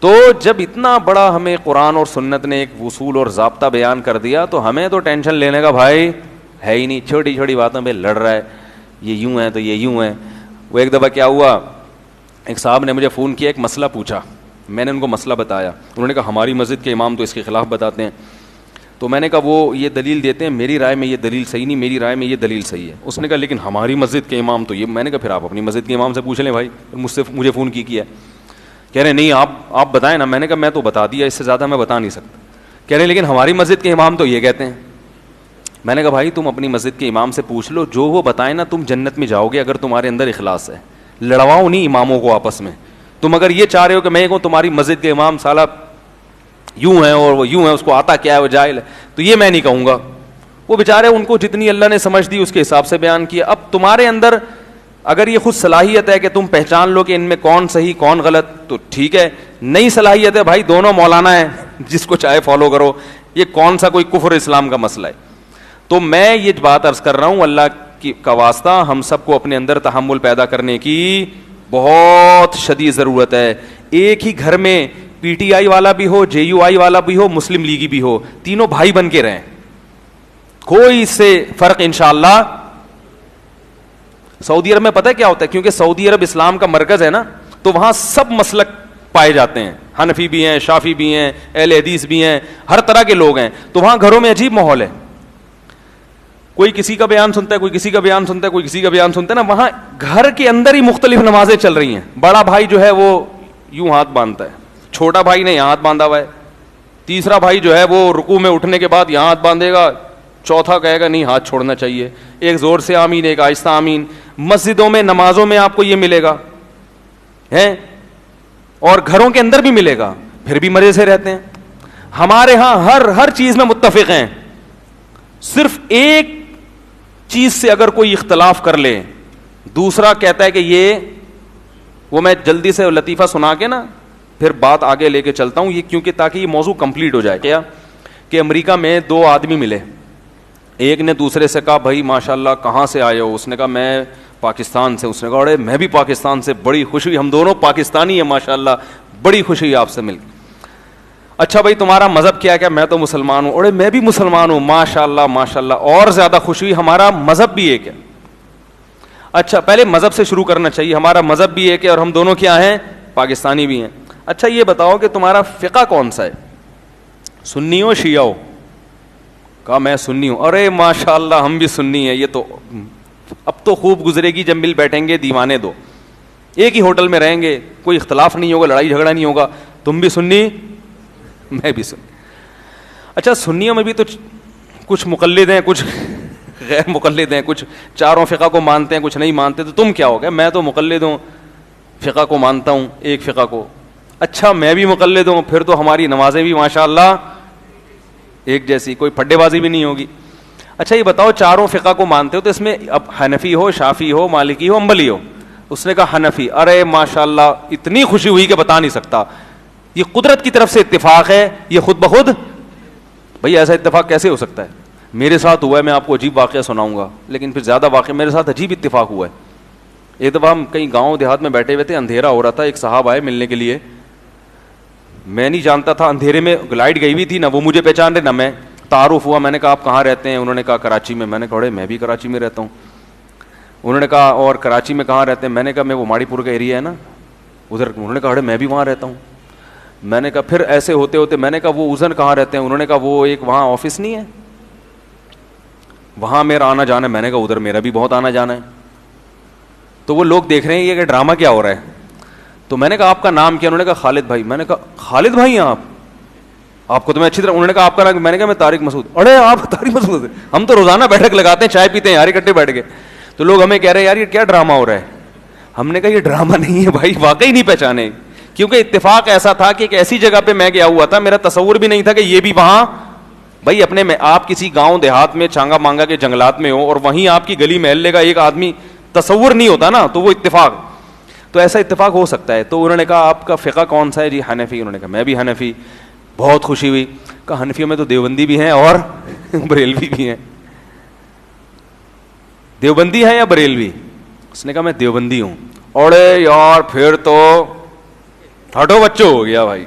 تو جب اتنا بڑا ہمیں قرآن اور سنت نے ایک اصول اور ضابطہ بیان کر دیا تو ہمیں تو ٹینشن لینے کا بھائی ہے ہی نہیں. چھوٹی چھوٹی باتوں پہ لڑ رہا ہے, یہ یوں ہے تو یہ یوں ہے. وہ ایک دفعہ کیا ہوا, ایک صاحب نے مجھے فون کیا, ایک مسئلہ پوچھا, میں نے ان کو مسئلہ بتایا. انہوں نے کہا ہماری مسجد کے امام تو اس کے خلاف بتاتے ہیں. تو میں نے کہا وہ یہ دلیل دیتے ہیں, میری رائے میں یہ دلیل صحیح نہیں, میری رائے میں یہ دلیل صحیح ہے. اس نے کہا لیکن ہماری مسجد کے امام تو یہ. میں نے کہا پھر آپ اپنی مسجد کے امام سے پوچھ لیں بھائی, مجھے فون کیا ہے. کہہ رہے نہیں آپ بتائیں نا. میں نے کہا میں تو بتا دیا, اس سے زیادہ میں بتا نہیں سکتا. کہہ رہے لیکن ہماری مسجد کے امام تو یہ کہتے ہیں. میں نے کہا بھائی تم اپنی مسجد کے امام سے پوچھ لو, جو وہ بتائیں نا تم جنت میں جاؤ گے اگر تمہارے اندر اخلاص ہے. لڑواؤ نہیں اماموں کو آپس میں. تم اگر یہ چاہ رہے ہو کہ میں کہوں تمہاری مسجد کے امام سالہ یوں ہے اور وہ یوں ہے, اس کو آتا کیا ہے, وہ جاہل ہے, تو یہ میں نہیں کہوں گا. وہ بیچارے ان کو جتنی اللہ نے سمجھ دی اس کے حساب سے بیان کیا. اب تمہارے اندر اگر یہ خود صلاحیت ہے کہ تم پہچان لو کہ ان میں کون صحیح کون غلط, تو ٹھیک ہے. نئی صلاحیت ہے بھائی دونوں مولانا ہے, جس کو چاہے فالو کرو. یہ کون سا کوئی کفر اسلام کا مسئلہ ہے. تو میں یہ بات عرض کر رہا ہوں, اللہ کا واسطہ ہم سب کو اپنے اندر تحمل پیدا کرنے کی بہت شدید ضرورت ہے. ایک ہی گھر میں پی ٹی آئی والا بھی ہو, جے یو آئی والا بھی ہو, مسلم لیگی بھی ہو, تینوں بھائی بن کے رہیں, کوئی اس سے فرق انشاءاللہ. سعودی عرب میں پتہ کیا ہوتا ہے, کیونکہ سعودی عرب اسلام کا مرکز ہے نا, تو وہاں سب مسلک پائے جاتے ہیں. حنفی بھی ہیں, شافی بھی ہیں, اہل حدیث بھی ہیں, ہر طرح کے لوگ ہیں. تو وہاں گھروں میں عجیب ماحول ہے, کوئی کسی کا بیان سنتا ہے, کوئی کسی کا بیان سنتا ہے, کوئی کسی کا بیان سنتا ہے نا. وہاں گھر کے اندر ہی مختلف نمازیں چل رہی ہیں. بڑا بھائی جو ہے وہ یوں ہاتھ باندھتا ہے, چھوٹا بھائی نے یہاں ہاتھ باندھا ہوا ہے, تیسرا بھائی جو ہے وہ رکوع میں اٹھنے کے بعد یہاں ہاتھ باندھے گا, چوتھا کہے گا نہیں ہاتھ چھوڑنا چاہیے. ایک زور سے آمین, ایک آہستہ آمین. مسجدوں میں نمازوں میں آپ کو یہ ملے گا ہے, اور گھروں کے اندر بھی ملے گا, پھر بھی مزے سے رہتے ہیں. ہمارے ہاں ہر چیز میں متفق ہیں, صرف ایک چیز سے اگر کوئی اختلاف کر لے, دوسرا کہتا ہے کہ یہ وہ, میں جلدی سے لطیفہ سنا کے نا پھر بات آگے لے کے چلتا ہوں, یہ کیونکہ تاکہ یہ موضوع کمپلیٹ ہو جائے. کیا کہ امریکہ میں دو آدمی ملے, ایک نے دوسرے سے کہا بھائی ماشاءاللہ کہاں سے آئے ہو؟ اس نے کہا میں پاکستان سے. اس نے کہا ارے میں بھی پاکستان سے, بڑی خوشی, ہم دونوں پاکستانی ہیں ماشاءاللہ, بڑی خوشی آپ سے مل. اچھا بھائی تمہارا مذہب کیا ہے؟ کہ میں تو مسلمان ہوں. ارے میں بھی مسلمان ہوں, ماشاءاللہ ماشاءاللہ, اور زیادہ خوشی, ہمارا مذہب بھی ایک ہے. اچھا پہلے مذہب سے شروع کرنا چاہیے, ہمارا مذہب بھی ایک ہے اور ہم دونوں کیا ہیں, پاکستانی بھی ہیں. اچھا یہ بتاؤ کہ تمہارا فقہ کون سا ہے, سنی ہو شیعہ ہو؟ کہا میں سنی ہوں. ارے ماشاءاللہ ہم بھی سنی ہیں. یہ تو اب تو خوب گزرے گی جب مل بیٹھیں گے دیوانے دو, ایک ہی ہوٹل میں رہیں گے, کوئی اختلاف نہیں ہوگا, لڑائی جھگڑا نہیں ہوگا. تم بھی سنی, میں بھی سنی. اچھا سنیوں میں بھی تو کچھ مقلد ہیں, کچھ غیر مقلد ہیں, کچھ چاروں فقہ کو مانتے ہیں, کچھ نہیں مانتے. تو تم کیا ہو گئے؟ میں تو مقلد ہوں, فقہ کو مانتا ہوں, ایک فقہ کو. اچھا میں بھی مقلد ہوں, پھر تو ہماری نمازیں بھی ماشاءاللہ ایک جیسی, کوئی پھڈے بازی بھی نہیں ہوگی. اچھا یہ بتاؤ چاروں فقہ کو مانتے ہو تو اس میں اب حنفی ہو, شافی ہو, مالکی ہو, حنبلی ہو؟ اس نے کہا حنفی. ارے ماشاءاللہ اتنی خوشی ہوئی کہ بتا نہیں سکتا. یہ قدرت کی طرف سے اتفاق ہے, یہ خود بخود. بھئی ایسا اتفاق کیسے ہو سکتا ہے؟ میرے ساتھ ہوا ہے, میں آپ کو عجیب واقعہ سناؤں گا, لیکن پھر زیادہ واقعہ میرے ساتھ عجیب اتفاق ہوا ہے. ایک دفعہ ہم کہیں گاؤں دیہات میں بیٹھے ہوئے تھے, اندھیرا ہو رہا تھا, ایک صاحب آئے ملنے کے لیے. میں نہیں جانتا تھا, اندھیرے میں لائٹ گئی ہوئی تھی, نہ وہ مجھے پہچان رہے نہ میں. تعارف ہوا, میں نے کہا آپ کہاں رہتے ہیں؟ انہوں نے کہا کراچی میں. میں نے کہا میں بھی کراچی میں رہتا ہوں. انہوں نے کہا اور کراچی میں کہاں رہتے ہیں؟ میں نے کہا میں وہ ماڑی پور کا ایریا ہے نا ادھر. انہوں نے کہا میں بھی وہاں رہتا ہوں. میں نے کہا پھر ایسے ہوتے ہوتے میں نے کہا وہ ازن کہاں رہتے ہیں؟ انہوں نے کہا وہ ایک وہاں آفس نہیں ہے, وہاں میرا آنا جانا ہے. میں نے کہا ادھر میرا بھی بہت آنا جانا ہے. تو وہ لوگ دیکھ رہے ہیں یہ کہ ڈرامہ کیا ہو رہا ہے. تو میں نے کہا آپ کا نام کیا؟ انہوں نے کہا خالد بھائی. میں نے کہا خالد بھائی ہیں آپ کو تو میں اچھی طرح. انہوں نے کہا آپ کا نام؟ میں نے کہا میں طارق مسعود. ارے آپ طارق مسعود؟ ہم تو روزانہ بیٹھک لگاتے ہیں, چائے پیتے ہیں یار اکٹھے بیٹھ کے. تو لوگ ہمیں کہہ رہے ہیں یار یہ کیا ڈرامہ ہو رہا ہے. ہم نے کہا یہ ڈرامہ نہیں ہے بھائی, واقعی نہیں پہچانے, کیونکہ اتفاق ایسا تھا کہ ایک ایسی جگہ پہ میں گیا ہوا تھا, میرا تصور بھی نہیں تھا کہ یہ بھی وہاں. بھائی اپنے میں آپ کسی گاؤں دیہات میں چانگا مانگا کے جنگلات میں ہو اور وہیں آپ کی گلی محلے کا ایک آدمی, تصور نہیں ہوتا نا, تو وہ اتفاق. تو ایسا اتفاق ہو سکتا ہے. تو انہوں نے کہا آپ کا فقہ کون سا ہے؟ جی حنفی. انہوں نے کہا میں بھی حنفی. بہت خوشی ہوئی. کہا حنفیوں میں تو دیوبندی بھی ہیں اور بریلوی بھی ہیں. دیوبندی ہیں یا بریلوی؟ اس نے کہا میں دیوبندی ہوں. اڑے یار پھر تو ہٹو بچوں ہو گیا بھائی,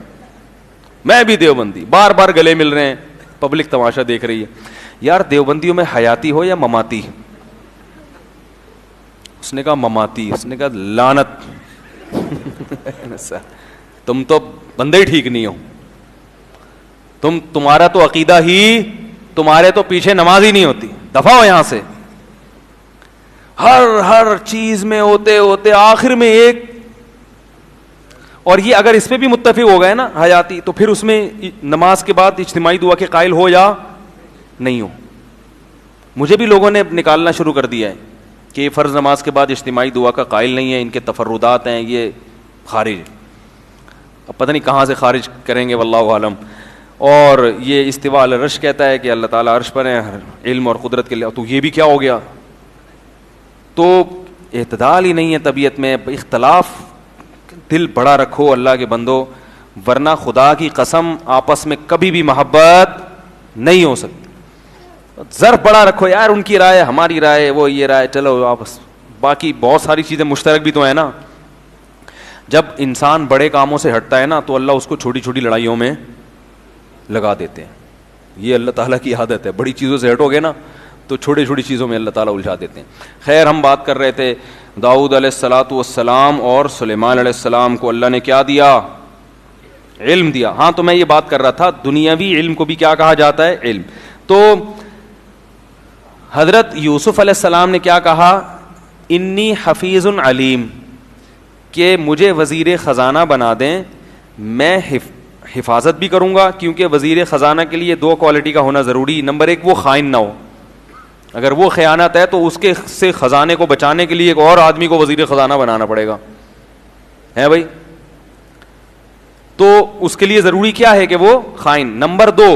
میں بھی دیوبندی. بار بار گلے مل رہے ہیں, پبلک تماشا دیکھ رہی ہے. یار دیوبندیوں میں حیاتی ہو یا مماتی؟ اس نے کہا مماتی, اس نے کہا لعنت تم تو بندے ہی ٹھیک نہیں ہو, تمہارا تو عقیدہ ہی, تمہارے تو پیچھے نماز ہی نہیں ہوتی, دفع ہو یہاں سے. ہر چیز میں ہوتے ہوتے آخر میں ایک, اور یہ اگر اس پہ بھی متفق ہو گئے نا حیاتی, تو پھر اس میں نماز کے بعد اجتماعی دعا کے قائل ہو یا نہیں ہو. مجھے بھی لوگوں نے نکالنا شروع کر دیا ہے کہ فرض نماز کے بعد اجتماعی دعا کا قائل نہیں ہے, ان کے تفردات ہیں, یہ خارج. اب پتہ نہیں کہاں سے خارج کریں گے واللہ عالم. اور یہ استواء علی العرش کہتا ہے کہ اللہ تعالیٰ عرش پر ہے علم اور قدرت کے لیے, تو یہ بھی کیا ہو گیا. تو اعتدال ہی نہیں ہے طبیعت میں, اختلاف. دل بڑا رکھو اللہ کے بندو, ورنہ خدا کی قسم آپس میں کبھی بھی محبت نہیں ہو سکتی. ضرب بڑا رکھو یار, ان کی رائے ہماری رائے, وہ یہ رائے, چلو آپس, باقی بہت ساری چیزیں مشترک بھی تو ہیں نا. جب انسان بڑے کاموں سے ہٹتا ہے نا تو اللہ اس کو چھوٹی چھوٹی لڑائیوں میں لگا دیتے ہیں. یہ اللہ تعالیٰ کی عادت ہے, بڑی چیزوں سے ہٹو گے نا تو چھوٹی چھوٹی چیزوں میں اللہ تعالیٰ الجھا دیتے ہیں. خیر, ہم بات کر رہے تھے داؤد علیہ الصلاۃ والسلام اور سلیمان علیہ السلام کو اللہ نے کیا دیا, علم دیا. ہاں, تو میں یہ بات کر رہا تھا دنیاوی علم کو بھی کیا کہا جاتا ہے, علم. تو حضرت یوسف علیہ السلام نے کیا کہا, انی حفیظ علیم, کہ مجھے وزیر خزانہ بنا دیں, میں حفاظت بھی کروں گا, کیونکہ وزیر خزانہ کے لیے 2 کوالٹی کا ہونا ضروری. نمبر 1, وہ خائن نہ ہو. اگر وہ خیانت ہے تو اس کے سے خزانے کو بچانے کے لیے ایک اور آدمی کو وزیر خزانہ بنانا پڑے گا, ہے بھائی. تو اس کے لیے ضروری کیا ہے کہ وہ خائن. نمبر 2,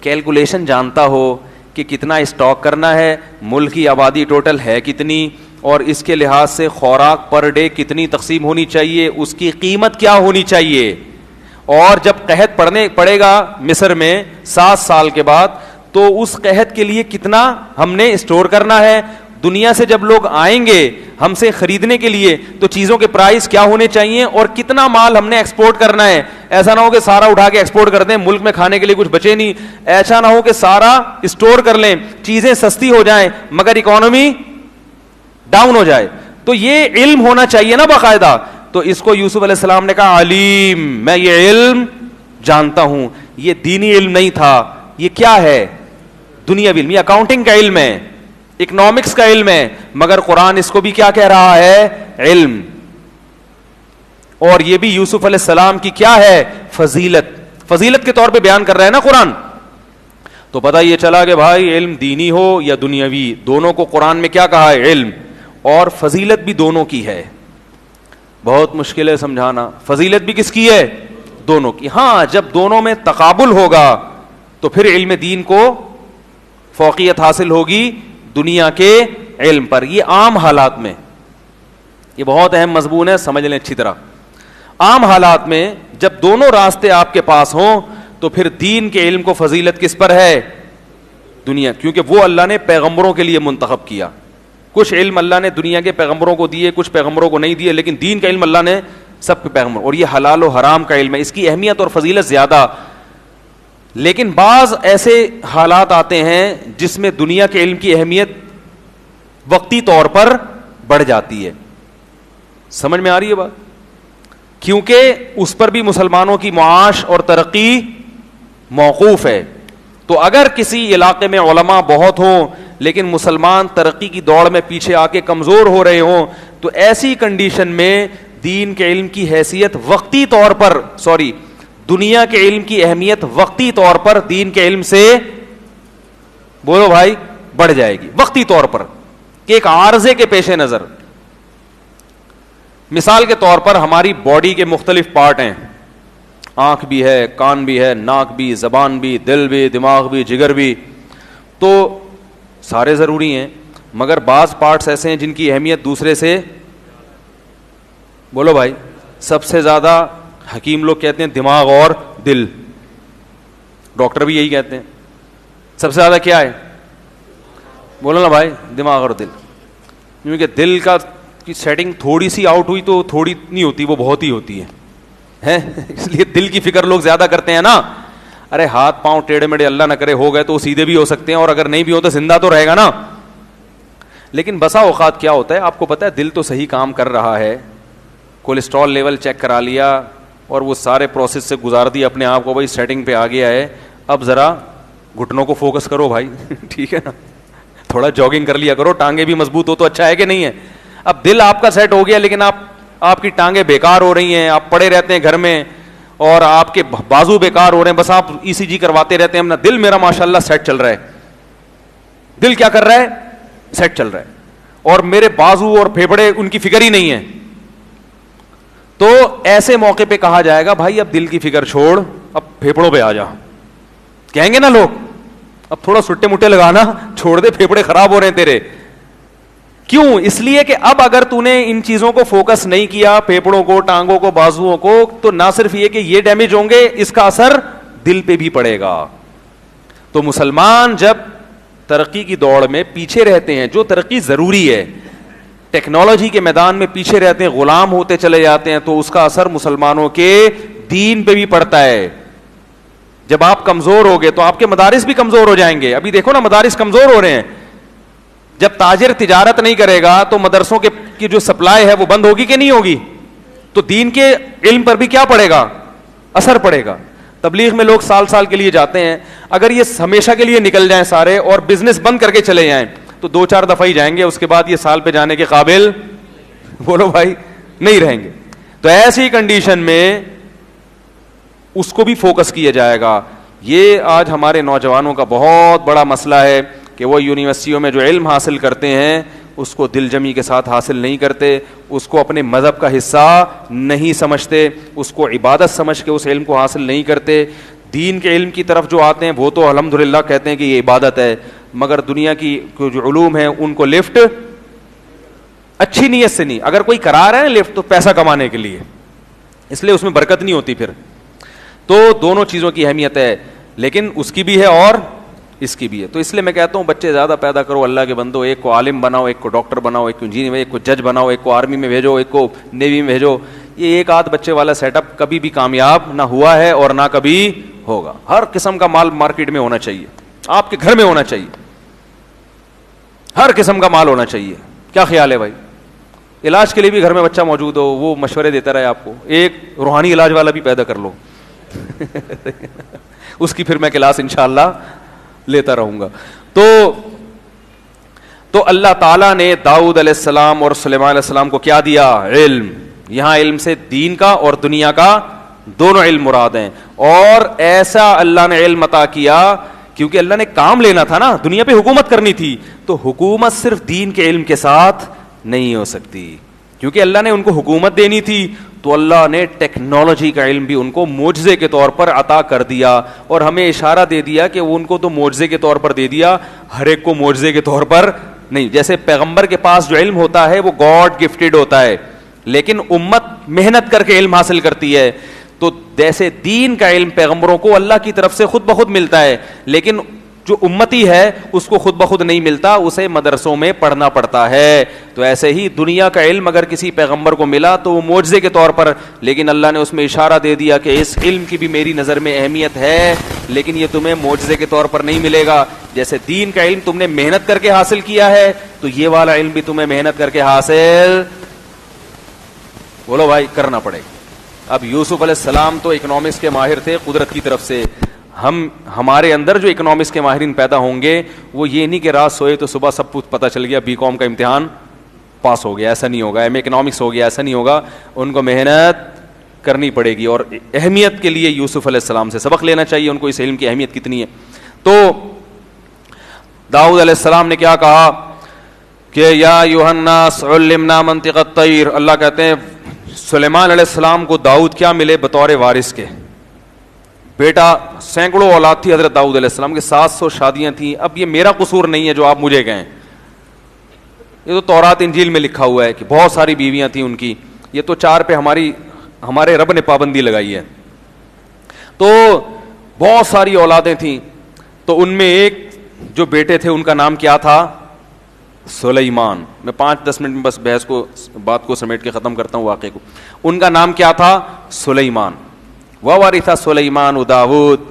کیلکولیشن جانتا ہو کہ کتنا اسٹاک کرنا ہے, ملک کی آبادی ٹوٹل ہے کتنی, اور اس کے لحاظ سے خوراک پر ڈے کتنی تقسیم ہونی چاہیے, اس کی قیمت کیا ہونی چاہیے. اور جب قحط پڑے گا مصر میں 7 سال کے بعد, تو اس قحط کے لیے کتنا ہم نے اسٹور کرنا ہے. دنیا سے جب لوگ آئیں گے ہم سے خریدنے کے لیے تو چیزوں کے پرائس کیا ہونے چاہیے, اور کتنا مال ہم نے ایکسپورٹ کرنا ہے. ایسا نہ ہو کہ سارا اٹھا کے ایکسپورٹ کر دیں, ملک میں کھانے کے لیے کچھ بچے نہیں. ایسا نہ ہو کہ سارا اسٹور کر لیں, چیزیں سستی ہو جائیں مگر اکانومی ڈاؤن ہو جائے. تو یہ علم ہونا چاہیے نا باقاعدہ. تو اس کو یوسف علیہ السلام نے کہا علیم, میں یہ علم جانتا ہوں. یہ دینی علم نہیں تھا, یہ کیا ہے, دنیاوی علم. یہ اکاؤنٹنگ کا علم ہے, اکنامکس کا علم ہے, مگر قرآن اس کو بھی کیا کہہ رہا ہے, علم. اور یہ بھی یوسف علیہ السلام کی کیا ہے, فضیلت, فضیلت کے طور پہ بیان کر رہا ہے نا قرآن. تو پتہ یہ چلا کہ بھائی علم دینی ہو یا دنیاوی, دونوں کو قرآن میں کیا کہا ہے, علم. اور فضیلت بھی دونوں کی ہے. بہت مشکل ہے سمجھانا, فضیلت بھی کس کی ہے, دونوں کی. ہاں, جب دونوں میں تقابل ہوگا تو پھر علم دین کو فوقیت حاصل ہوگی دنیا کے علم پر. یہ عام حالات میں, یہ بہت اہم مضمون ہے, سمجھ لیں اچھی طرح. عام حالات میں جب دونوں راستے آپ کے پاس ہوں تو پھر دین کے علم کو فضیلت کس پر ہے, دنیا, کیونکہ وہ اللہ نے پیغمبروں کے لیے منتخب کیا. کچھ علم اللہ نے دنیا کے پیغمبروں کو دیے, کچھ پیغمبروں کو نہیں دیے, لیکن دین کا علم اللہ نے سب کے پیغمبر. اور یہ حلال و حرام کا علم ہے, اس کی اہمیت اور فضیلت زیادہ. لیکن بعض ایسے حالات آتے ہیں جس میں دنیا کے علم کی اہمیت وقتی طور پر بڑھ جاتی ہے. سمجھ میں آ رہی ہے بات, کیونکہ اس پر بھی مسلمانوں کی معاش اور ترقی موقوف ہے. تو اگر کسی علاقے میں علماء بہت ہوں لیکن مسلمان ترقی کی دوڑ میں پیچھے آ کے کمزور ہو رہے ہوں, تو ایسی کنڈیشن میں دین کے علم کی حیثیت وقتی طور پر, دنیا کے علم کی اہمیت وقتی طور پر دین کے علم سے, بولو بھائی, بڑھ جائے گی وقتی طور پر, کہ ایک عارضے کے پیش نظر. مثال کے طور پر ہماری باڈی کے مختلف پارٹ ہیں, آنکھ بھی ہے, کان بھی ہے, ناک بھی, زبان بھی, دل بھی, دماغ بھی, جگر بھی. تو سارے ضروری ہیں, مگر بعض پارٹس ایسے ہیں جن کی اہمیت دوسرے سے, بولو بھائی, سب سے زیادہ حکیم لوگ کہتے ہیں دماغ اور دل, ڈاکٹر بھی یہی کہتے ہیں. سب سے زیادہ کیا ہے, بولو نا بھائی, دماغ اور دل. کیونکہ دل کا کی سیٹنگ تھوڑی سی آؤٹ ہوئی تو تھوڑی نہیں ہوتی, وہ بہت ہی ہوتی ہے. اس لیے دل کی فکر لوگ زیادہ کرتے ہیں نا. ارے ہاتھ پاؤں ٹیڑھے میڑے اللہ نہ کرے ہو گئے تو وہ سیدھے بھی ہو سکتے ہیں, اور اگر نہیں بھی ہو تو زندہ تو رہے گا نا. لیکن بسا اوقات کیا ہوتا ہے آپ کو پتا ہے, دل تو صحیح کام کر رہا ہے, کولیسٹرول لیول چیک کرا لیا اور وہ سارے پروسیس سے گزار دیا اپنے آپ کو, بھائی سیٹنگ پہ آ گیا ہے, اب ذرا گھٹنوں کو فوکس کرو بھائی ٹھیک ہے نا, تھوڑا جاگنگ کر لیا کرو, ٹانگیں بھی مضبوط ہو تو اچھا ہے کہ نہیں ہے. اب دل آپ کا سیٹ ہو گیا لیکن آپ کی ٹانگیں بیکار ہو رہی ہیں, آپ پڑے رہتے ہیں گھر میں اور آپ کے بازو بیکار ہو رہے ہیں, بس آپ ECG کرواتے رہتے ہیں اپنا. دل میرا ماشاءاللہ سیٹ چل رہا ہے, دل کیا کر رہا ہے, سیٹ چل رہا ہے, اور میرے بازو اور پھیپھڑے ان کی فکر ہی نہیں ہے. تو ایسے موقع پہ کہا جائے گا بھائی اب دل کی فکر چھوڑ, اب پھیپھڑوں پہ آ جا. کہیں گے نا لوگ, اب تھوڑا سٹے مٹے لگانا چھوڑ دے, پھیپھڑے خراب ہو رہے ہیں تیرے. کیوں؟ اس لیے کہ اب اگر تو نے ان چیزوں کو فوکس نہیں کیا, پھیپھڑوں کو, ٹانگوں کو, بازوؤں کو, تو نہ صرف یہ کہ یہ ڈیمیج ہوں گے, اس کا اثر دل پہ بھی پڑے گا. تو مسلمان جب ترقی کی دوڑ میں پیچھے رہتے ہیں, جو ترقی ضروری ہے, ٹیکنالوجی کے میدان میں پیچھے رہتے ہیں, غلام ہوتے چلے جاتے ہیں, تو اس کا اثر مسلمانوں کے دین پہ بھی پڑتا ہے. جب آپ کمزور ہو گے تو آپ کے مدارس بھی کمزور ہو جائیں گے. ابھی دیکھو نا مدارس کمزور ہو رہے ہیں. جب تاجر تجارت نہیں کرے گا تو مدرسوں کی جو سپلائی ہے وہ بند ہوگی کہ نہیں ہوگی, تو دین کے علم پر بھی کیا پڑے گا, اثر پڑے گا. تبلیغ میں لوگ سال سال کے لیے جاتے ہیں, اگر یہ ہمیشہ کے لیے نکل جائیں سارے اور بزنس بند کر کے چلے جائیں تو 2-4 دفعہ ہی جائیں گے, اس کے بعد یہ سال پہ جانے کے قابل بولو بھائی نہیں رہیں گے. تو ایسی کنڈیشن میں اس کو بھی فوکس کیا جائے گا. یہ آج ہمارے نوجوانوں کا بہت بڑا مسئلہ ہے کہ وہ یونیورسٹیوں میں جو علم حاصل کرتے ہیں اس کو دل جمی کے ساتھ حاصل نہیں کرتے, اس کو اپنے مذہب کا حصہ نہیں سمجھتے, اس کو عبادت سمجھ کے اس علم کو حاصل نہیں کرتے. دین کے علم کی طرف جو آتے ہیں وہ تو الحمدللہ کہتے ہیں کہ یہ عبادت ہے, مگر دنیا کی جو علوم ہیں ان کو لفٹ اچھی نیت سے نہیں. اگر کوئی کرا رہا ہے لفٹ تو پیسہ کمانے کے لیے, اس لیے اس میں برکت نہیں ہوتی پھر. تو دونوں چیزوں کی اہمیت ہے, لیکن اس کی بھی ہے اور اس کی بھی ہے. تو اس لیے میں کہتا ہوں بچے زیادہ پیدا کرو اللہ کے بندو, ایک کو عالم بناؤ, ایک کو ڈاکٹر بناؤ, ایک کو انجینئر, ایک کو جج بناؤ, ایک کو آرمی میں بھیجو, ایک کو نیوی میں بھیجو. یہ ایک آدھ بچے والا سیٹ اپ کبھی بھی کامیاب نہ ہوا ہے اور نہ کبھی ہوگا. ہر قسم کا مال مارکیٹ میں ہونا چاہیے, آپ کے گھر میں ہونا چاہیے, ہر قسم کا مال ہونا چاہیے. کیا خیال ہے بھائی؟ علاج کے لیے بھی گھر میں بچہ موجود ہو, وہ مشورے دیتا رہے آپ کو, ایک روحانی علاج والا بھی پیدا کر لو اس کی پھر میں کلاس انشاءاللہ لیتا رہوں گا. تو اللہ تعالیٰ نے داؤد علیہ السلام اور سلیمان علیہ السلام کو کیا دیا؟ علم. یہاں علم سے دین کا اور دنیا کا دونوں علم مراد ہیں. اور ایسا اللہ نے علم عطا کیا کیونکہ اللہ نے کام لینا تھا نا, دنیا پہ حکومت کرنی تھی, تو حکومت صرف دین کے علم کے ساتھ نہیں ہو سکتی. کیونکہ اللہ نے ان کو حکومت دینی تھی تو اللہ نے ٹیکنالوجی کا علم بھی ان کو معجزے کے طور پر عطا کر دیا, اور ہمیں اشارہ دے دیا کہ ان کو تو معجزے کے طور پر دے دیا, ہر ایک کو معجزے کے طور پر نہیں. جیسے پیغمبر کے پاس جو علم ہوتا ہے وہ گاڈ گفٹڈ ہوتا ہے, لیکن امت محنت کر کے علم حاصل کرتی ہے. تو جیسے دین کا علم پیغمبروں کو اللہ کی طرف سے خود بخود ملتا ہے, لیکن جو امتی ہے اس کو خود بخود نہیں ملتا, اسے مدرسوں میں پڑھنا پڑتا ہے. تو ایسے ہی دنیا کا علم اگر کسی پیغمبر کو ملا تو وہ معجزے کے طور پر, لیکن اللہ نے اس میں اشارہ دے دیا کہ اس علم کی بھی میری نظر میں اہمیت ہے, لیکن یہ تمہیں معجزے کے طور پر نہیں ملے گا. جیسے دین کا علم تم نے محنت کر کے حاصل کیا ہے, تو یہ والا علم بھی تمہیں محنت کر کے حاصل بولو بھائی کرنا پڑے گا. اب یوسف علیہ السلام تو اکنامکس کے ماہر تھے قدرت کی طرف سے. ہمارے اندر جو اکنامکس کے ماہرین پیدا ہوں گے وہ یہ نہیں کہ رات سوئے تو صبح سب کچھ پتہ چل گیا, BCom کا امتحان پاس ہو گیا, ایسا نہیں ہوگا. ایم اے اکنامکس ہو گیا, ایسا نہیں ہوگا. ان کو محنت کرنی پڑے گی, اور اہمیت کے لیے یوسف علیہ السلام سے سبق لینا چاہیے, ان کو اس علم کی اہمیت کتنی ہے. تو داؤد علیہ السلام نے کیا کہا کہ یا ایھا الناس علمنا منطق الطیر. اللہ کہتے ہیں سلیمان علیہ السلام کو داؤد کیا ملے بطور وارث کے؟ بیٹا, سینکڑوں اولاد تھی حضرت داؤد علیہ السلام کے, 700 شادیاں تھیں. اب یہ میرا قصور نہیں ہے جو آپ مجھے کہیں, یہ تو تورات انجیل میں لکھا ہوا ہے کہ بہت ساری بیویاں تھیں ان کی. یہ تو 4 پہ ہمارے رب نے پابندی لگائی ہے. تو بہت ساری اولادیں تھیں, تو ان میں ایک جو بیٹے تھے ان کا نام کیا تھا؟ سلیمان. میں 5-10 منٹ میں بس بات کو سمیٹ کے ختم کرتا ہوں واقعے کو. ان کا نام کیا تھا؟ سلیمان. وَوَرِثَ سُلَيْمَانُ دَاوُود.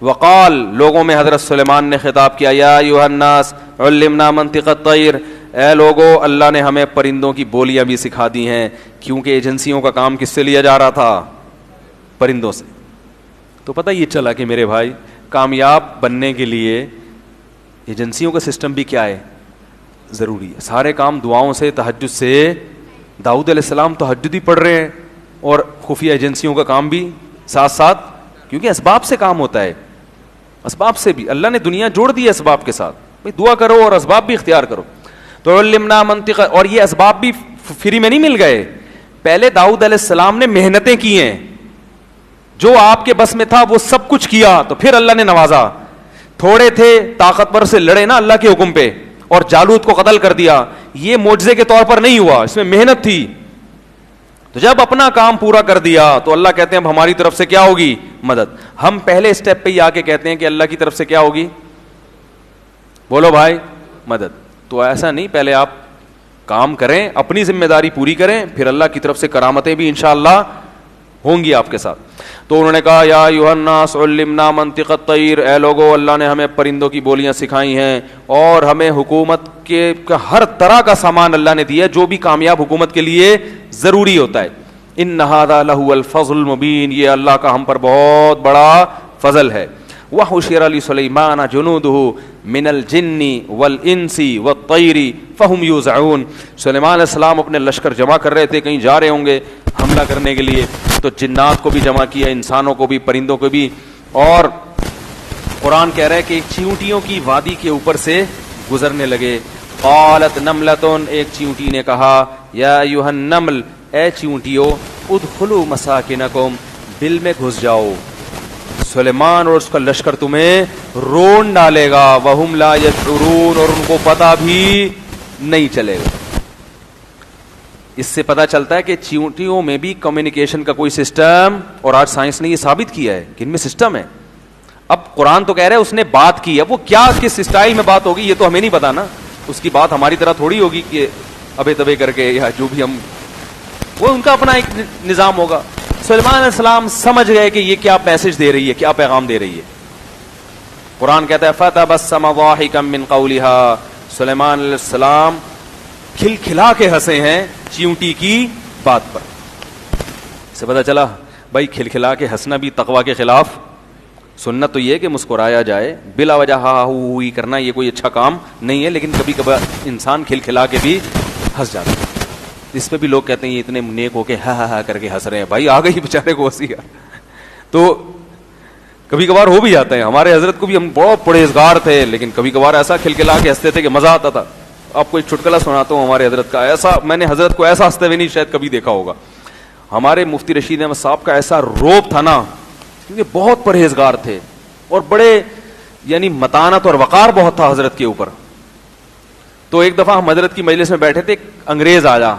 وقال, لوگوں میں حضرت سلیمان نے خطاب کیا, یا ایھا الناس علمنا منطق الطیر, اے لوگو اللہ نے ہمیں پرندوں کی بولیاں بھی سکھا دی ہیں, کیونکہ ایجنسیوں کا کام کس سے لیا جا رہا تھا؟ پرندوں سے. تو پتہ یہ چلا کہ میرے بھائی کامیاب بننے کے لیے ایجنسیوں کا سسٹم بھی کیا ہے؟ ضروری ہے. سارے کام دعاؤں سے, تہجد سے. داؤد علیہ السلام تہجد ہی پڑھ رہے ہیں اور خفیہ ایجنسیوں کا کام بھی ساتھ ساتھ, کیونکہ اسباب سے کام ہوتا ہے. اسباب سے بھی اللہ نے دنیا جوڑ دی ہے اسباب کے ساتھ. بھائی دعا کرو اور اسباب بھی اختیار کرو. تو علمنا منطق, اور یہ اسباب بھی فری میں نہیں مل گئے. پہلے داؤد علیہ السلام نے محنتیں کی ہیں, جو آپ کے بس میں تھا وہ سب کچھ کیا, تو پھر اللہ نے نوازا. تھوڑے تھے, طاقتور سے لڑے نا اللہ کے حکم پہ اور جالوت کو قتل کر دیا. یہ معجزے کے طور پر نہیں ہوا, اس میں محنت تھی. تو جب اپنا کام پورا کر دیا تو اللہ کہتے ہیں اب ہماری طرف سے کیا ہوگی؟ مدد. ہم پہلے اسٹیپ پہ ہی آ کے کہتے ہیں کہ اللہ کی طرف سے کیا ہوگی؟ بولو بھائی, مدد. تو ایسا نہیں, پہلے آپ کام کریں, اپنی ذمہ داری پوری کریں, پھر اللہ کی طرف سے کرامتیں بھی انشاءاللہ ہوں گی آپ کے ساتھ. تو انہوں نے کہا یا ایھا الناس علمنا منطق الطیر, اے لوگو اللہ نے ہمیں پرندوں کی بولیاں سکھائی ہیں اور ہمیں حکومت کے ہر طرح کا سامان اللہ نے دیا جو بھی کامیاب حکومت کے لیے ضروری ہوتا ہے. ان ھذا لہو الفضل المبین, یہ اللہ کا ہم پر بہت بڑا فضل ہے. وحشر لسلیمان جنودہ من الجن والانس والطیر فہم یوزعون. سلیمان علیہ السلام اپنے لشکر جمع کر رہے تھے, کہیں جا رہے ہوں گے حملہ کرنے کے لیے, تو جنات کو بھی جمع کیا, انسانوں کو بھی, پرندوں کو بھی. اور قرآن کہہ رہا ہے کہ چیونٹیوں کی وادی کے اوپر سے گزرنے لگے. قالت نملۃ, ایک چیونٹی نے کہا یا ایھا النمل, اے چیونٹیو, ادخلوا مساکنکم, بل میں گھس جاؤ, سلیمان اور اس کا لشکر تمہیں رون ڈالے گا. وہم لا یشعرون, اور ان کو پتہ بھی نہیں چلے گا. اس سے پتہ چلتا ہے کہ چیونٹیوں میں بھی کمیونیکیشن کا کوئی سسٹم, اور آج سائنس نے یہ ثابت کیا ہے کہ ان میں سسٹم ہے. اب قرآن تو کہہ رہا ہے اس نے بات کی ہے, وہ کیا کس اسٹائل میں بات ہوگی یہ تو ہمیں نہیں پتا نا. اس کی بات ہماری طرح تھوڑی ہوگی کہ ابے تبے کر کے, یا جو بھی ہم, وہ ان کا اپنا ایک نظام ہوگا. سلیمان علیہ السلام سمجھ گئے کہ یہ کیا میسج دے رہی ہے, کیا پیغام دے رہی ہے. قرآن کہتا ہے فتبسم ضاحکا من قولها, سلیمان علیہ السلام کھل کھلا کے ہنسے ہیں چیونٹی کی بات پر. سے پتہ چلا بھائی کھل کھلا کے ہنسنا بھی تقوی کے خلاف. سنت تو یہ کہ مسکرایا جائے, بلا وجہ ہا ہوئی کرنا یہ کوئی اچھا کام نہیں ہے, لیکن کبھی کبھی انسان کھل کھلا کے بھی ہنس جاتا ہے. اس پہ بھی لوگ کہتے ہیں یہ اتنے نیک ہو کے ہا کر کے ہنس رہے ہیں. بھائی آ گئی بیچارے کو ہنسی. تو کبھی کبھار ہو بھی جاتا ہے. ہمارے حضرت کو بھی, ہم بہت پرہیزگار تھے, لیکن کبھی کبھار ایسا کھل کھلا کے ہنستے تھے کہ مزہ آتا تھا. آپ کو ایک چٹکلا سناتا ہوں ہمارے حضرت کا. ایسا میں نے حضرت کو ایسا ہنستے ہوئے نہیں شاید کبھی دیکھا ہوگا. ہمارے مفتی رشید احمد صاحب کا ایسا روب تھا نا, کیونکہ بہت پرہیزگار تھے اور بڑے یعنی متانت اور وقار بہت تھا حضرت کے اوپر. تو ایک دفعہ ہم حضرت کی مجلس میں بیٹھے تھے, ایک انگریز آیا,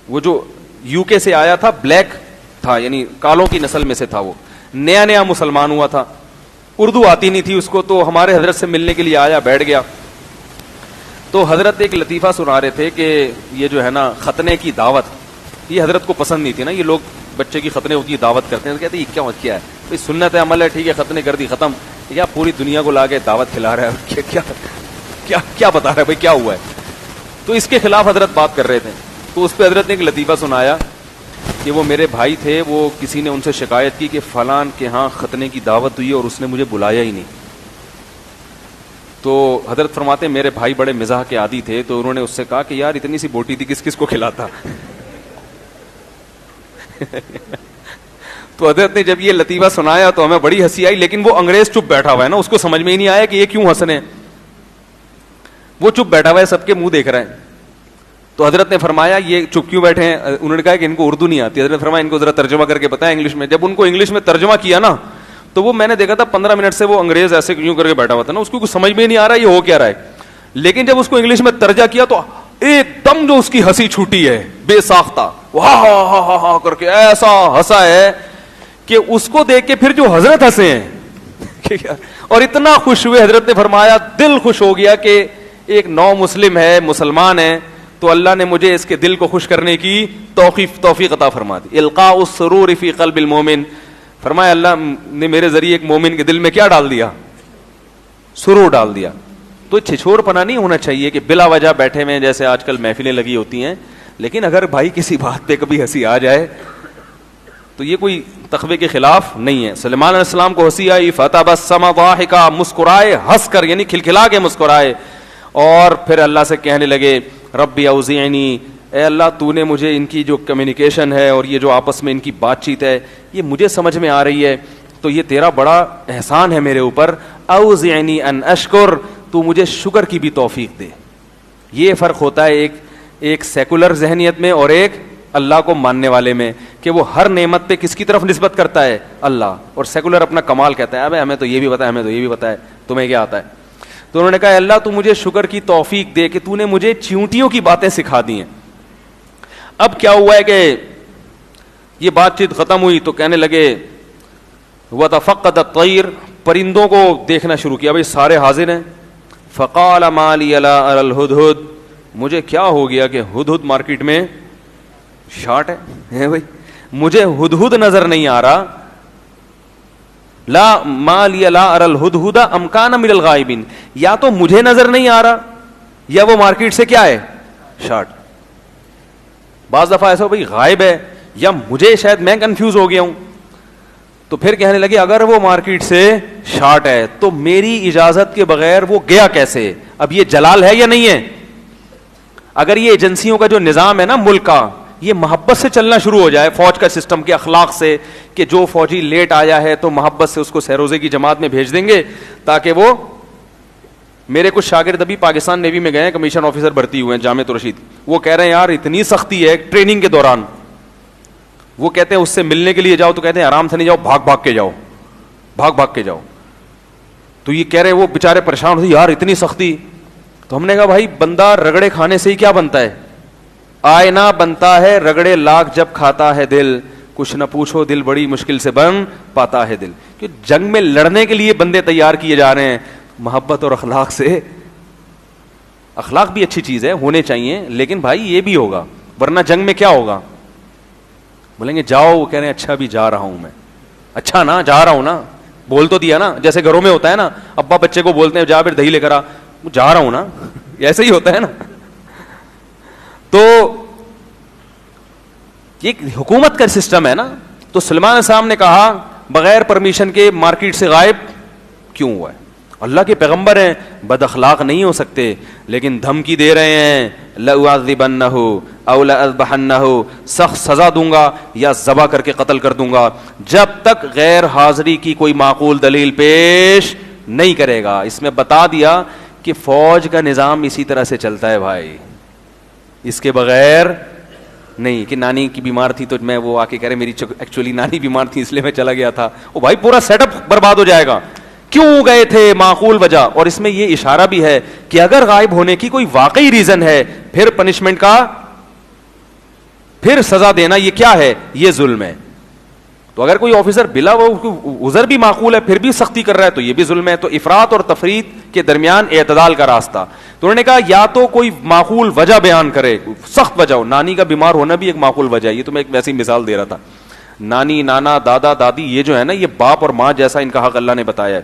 وہ جو یو کے سے آیا تھا, بلیک تھا یعنی کالوں کی نسل میں سے تھا, وہ نیا نیا مسلمان ہوا تھا, اردو آتی نہیں تھی اس کو. تو ہمارے حضرت سے ملنے کے لیے آیا, بیٹھ گیا. تو حضرت ایک لطیفہ سنا رہے تھے کہ یہ جو ہے نا ختنے کی دعوت, یہ حضرت کو پسند نہیں تھی نا. یہ لوگ بچے کی ختنے ہوتی ہے دعوت کرتے ہیں, کہتے ہیں یہ کیا ہے بھائی, سنت ہے, عمل ہے, ٹھیک ہے, ختنے کر دی ختم. یا پوری دنیا کو لا کے دعوت کھلا رہا ہے, کیا کیا کیا بتا رہا ہے بھائی کیا ہوا ہے. تو اس کے خلاف حضرت بات کر رہے تھے. تو اس پہ حضرت نے ایک لطیفہ سنایا کہ وہ میرے بھائی تھے, وہ کسی نے ان سے شکایت کی کہ فلان کے ہاں ختنے کی دعوت ہوئی اور اس نے مجھے بلایا ہی نہیں. تو حضرت فرماتے ہیں میرے بھائی بڑے مزاح کے عادی تھے, تو انہوں نے اس سے کہا کہ یار اتنی سی بوٹی تھی کس کس کو کھلاتا. تو حضرت نے جب یہ لطیفہ سنایا تو ہمیں بڑی ہنسی آئی, لیکن وہ انگریز چپ بیٹھا ہوا ہے نا, اس کو سمجھ میں ہی نہیں آیا کہ یہ کیوں ہنس رہے ہیں. وہ چپ بیٹھا ہوا ہے, سب کے منہ دیکھ رہے ہیں. تو حضرت نے فرمایا یہ چپ کیوں بیٹھے ہیں. انہوں نے کہا کہ ان کو اردو نہیں آتی. حضرت نے فرمایا ان کو ذرا ترجمہ کر کے بتائیں انگلش میں. جب ان کو انگلش میں ترجمہ کیا نا, تو وہ میں نے دیکھا تھا 15 منٹ سے وہ انگریز ایسے کیوں کر کے بیٹھا ہوا تھا نا, اس کو کچھ سمجھ میں نہیں آ رہا یہ ہو کیا رہا ہے. لیکن جب اس کو انگلش میں ترجمہ کیا تو ایک دم جو اس کی ہنسی چھوٹی ہے بے ساختہ, ہا کر کے ایسا ہنسا ہے کہ اس کو دیکھ کے پھر جو حضرت ہنسے ہیں اور اتنا خوش ہوئے. حضرت نے فرمایا دل خوش ہو گیا کہ ایک نو مسلم ہے, مسلمان ہے, تو اللہ نے مجھے اس کے دل کو خوش کرنے کی توفیق عطا فرما دی. القاء السرور فی قلب المومن, فرمایا اللہ نے میرے ذریعے ایک مومن کے دل میں کیا ڈال دیا, سرور ڈال دیا. تو چھچور پنا نہیں ہونا چاہیے کہ بلا وجہ بیٹھے ہوئے جیسے آج کل محفلیں لگی ہوتی ہیں. لیکن اگر بھائی کسی بات پہ کبھی ہنسی آ جائے تو یہ کوئی تقوی کے خلاف نہیں ہے. سلیمان علیہ السلام کو ہنسی آئی, فتبسم ضاحکا, مسکرائے ہنس کر, یعنی کھلکھلا کے مسکرائے, اور پھر اللہ سے کہنے لگے ربی اوزعنی, اے اللہ تو نے مجھے ان کی جو کمیونیکیشن ہے اور یہ جو آپس میں ان کی بات چیت ہے یہ مجھے سمجھ میں آ رہی ہے, تو یہ تیرا بڑا احسان ہے میرے اوپر. اوزعنی ان اشکر, تو مجھے شکر کی بھی توفیق دے. یہ فرق ہوتا ہے ایک سیکولر ذہنیت میں اور ایک اللہ کو ماننے والے میں, کہ وہ ہر نعمت پہ کس کی طرف نسبت کرتا ہے, اللہ, اور سیکولر اپنا کمال کہتا ہے ابے ہمیں تو یہ بھی پتا ہے, ہمیں تو یہ بھی پتا ہے, تمہیں کیا آتا ہے. تو انہوں نے کہا اللہ تو مجھے شکر کی توفیق دے کہ تو نے مجھے چیونٹیوں کی باتیں سکھا دی ہیں. اب کیا ہوا ہے کہ یہ بات چیت ختم ہوئی تو کہنے لگے وتفقد الطیر, پرندوں کو دیکھنا شروع کیا, بھائی سارے حاضر ہیں. فقال ما لی لا اری الہدہد, مجھے کیا ہو گیا کہ ہدہد مارکیٹ میں شارٹ ہے بھائی, مجھے ہدہد نظر نہیں آ رہا. لا ما لی لا اری الہدہد ام کان من الغائبین, یا تو مجھے نظر نہیں آ رہا یا وہ مارکیٹ سے کیا ہے, شارٹ. بعض دفعہ ایسا بھائی غائب ہے یا مجھے شاید میں کنفیوز ہو گیا ہوں. تو پھر کہنے لگے اگر وہ مارکیٹ سے شارٹ ہے تو میری اجازت کے بغیر وہ گیا کیسے؟ اب یہ جلال ہے یا نہیں ہے؟ اگر یہ ایجنسیوں کا جو نظام ہے نا ملک کا, یہ محبت سے چلنا شروع ہو جائے, فوج کا سسٹم کے اخلاق سے, کہ جو فوجی لیٹ آیا ہے تو محبت سے اس کو سہروزے کی جماعت میں بھیج دیں گے تاکہ وہ, میرے کچھ شاگرد ابھی پاکستان نیوی میں گئے ہیں, کمیشن آفیسر بھرتی ہوئے ہیں جامعۃ الرشید, وہ کہہ رہے ہیں یار اتنی سختی ہے ٹریننگ کے دوران, وہ کہتے ہیں اس سے ملنے کے لیے جاؤ تو کہتے ہیں آرام سے نہیں جاؤ, بھاگ بھاگ کے جاؤ, بھاگ بھاگ کے جاؤ. تو یہ کہہ رہے وہ بےچارے پریشان ہوتے یار اتنی سختی. تو ہم نے کہا بھائی بندہ رگڑے کھانے سے ہی کیا بنتا ہے, آئینہ بنتا ہے رگڑے لاکھ جب کھاتا ہے دل, کچھ نہ پوچھو دل بڑی مشکل سے بن پاتا ہے دل. کہ جنگ میں لڑنے کے لیے بندے تیار کیے جا رہے ہیں, محبت اور اخلاق سے. اخلاق بھی اچھی چیز ہے, ہونے چاہیے, لیکن بھائی یہ بھی ہوگا, ورنہ جنگ میں کیا ہوگا, بولیں گے جاؤ, وہ کہہ رہے ہیں اچھا بھی جا رہا ہوں میں, اچھا نا جا رہا ہوں نا, بول تو دیا نا, جیسے گھروں میں ہوتا ہے نا, ابا بچے کو بولتے ہیں جا پھر دہی لے کر آ, جا رہا ہوں نا, ایسے ہی ہوتا ہے نا. تو یہ حکومت کا سسٹم ہے نا. تو سلمان علیہ السلام نے کہا بغیر پرمیشن کے مارکیٹ سے غائب کیوں ہوا ہے؟ اللہ کے پیغمبر ہیں, بد اخلاق نہیں ہو سکتے, لیکن دھمکی دے رہے ہیں لَأُعَذِّبَنَّهُ أَوْ لَأَذْبَحَنَّهُ, سخت سزا دوں گا یا ذبح کر کے قتل کر دوں گا, جب تک غیر حاضری کی کوئی معقول دلیل پیش نہیں کرے گا. اس میں بتا دیا کہ فوج کا نظام اسی طرح سے چلتا ہے بھائی, اس کے بغیر نہیں. کہ نانی کی بیمار تھی تو میں وہ آ کے کہہ رہے میری ایکچولی نانی بیمار تھی اس لیے میں چلا گیا تھا, وہ بھائی پورا سیٹ اپ برباد ہو جائے گا. کیوں گئے تھے, معقول وجہ. اور اس میں یہ اشارہ بھی ہے کہ اگر غائب ہونے کی کوئی واقعی ریزن ہے, پھر پنشمنٹ کا, پھر سزا دینا یہ کیا ہے, یہ ظلم ہے. تو اگر کوئی آفیسر بلا وہ عذر بھی معقول ہے پھر بھی سختی کر رہا ہے تو یہ بھی ظلم ہے. تو افراط اور تفریط کے درمیان اعتدال کا راستہ. تو انہوں نے کہا یا تو کوئی معقول وجہ بیان کرے, سخت وجہ ہو, نانی کا بیمار ہونا بھی ایک معقول وجہ ہے, یہ تو میں ایک ویسی مثال دے رہا تھا. نانی, نانا, دادا, دادی, یہ جو ہے نا یہ باپ اور ماں جیسا ان کا حق اللہ نے بتایا ہے.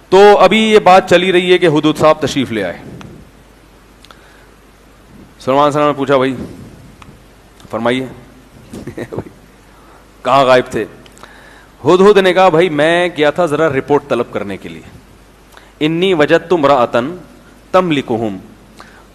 تو ابھی یہ بات چلی رہی ہے کہ ہدہد صاحب تشریف لے آئے. سلمان صاحب نے پوچھا بھائی فرمائیے کہاں غائب تھے؟ ہدہد نے کہا بھائی میں گیا تھا ذرا رپورٹ طلب کرنے کے لیے. انی وجدت امرأۃ تملکہم,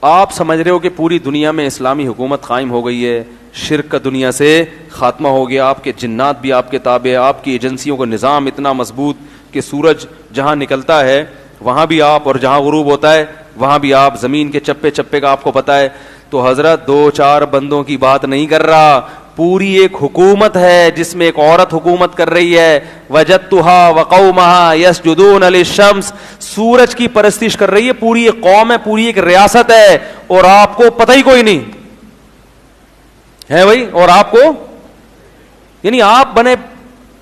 آپ سمجھ رہے ہو کہ پوری دنیا میں اسلامی حکومت قائم ہو گئی ہے, شرک کا دنیا سے خاتمہ ہو گیا, آپ کے جنات بھی آپ کے تابع, آپ کی ایجنسیوں کا نظام اتنا مضبوط کہ سورج جہاں نکلتا ہے وہاں بھی آپ, اور جہاں غروب ہوتا ہے وہاں بھی آپ, زمین کے چپے چپے کا آپ کو پتہ ہے. تو حضرت دو چار بندوں کی بات نہیں کر رہا, پوری ایک حکومت ہے جس میں ایک عورت حکومت کر رہی ہے. وجدتها وقومها يسجدون للشمس, سورج کی پرستش کر رہی ہے, پوری ایک قوم ہے, پوری ایک ریاست ہے, اور آپ کو پتہ ہی کوئی نہیں ہے بھائی. اور آپ کو یعنی آپ بنے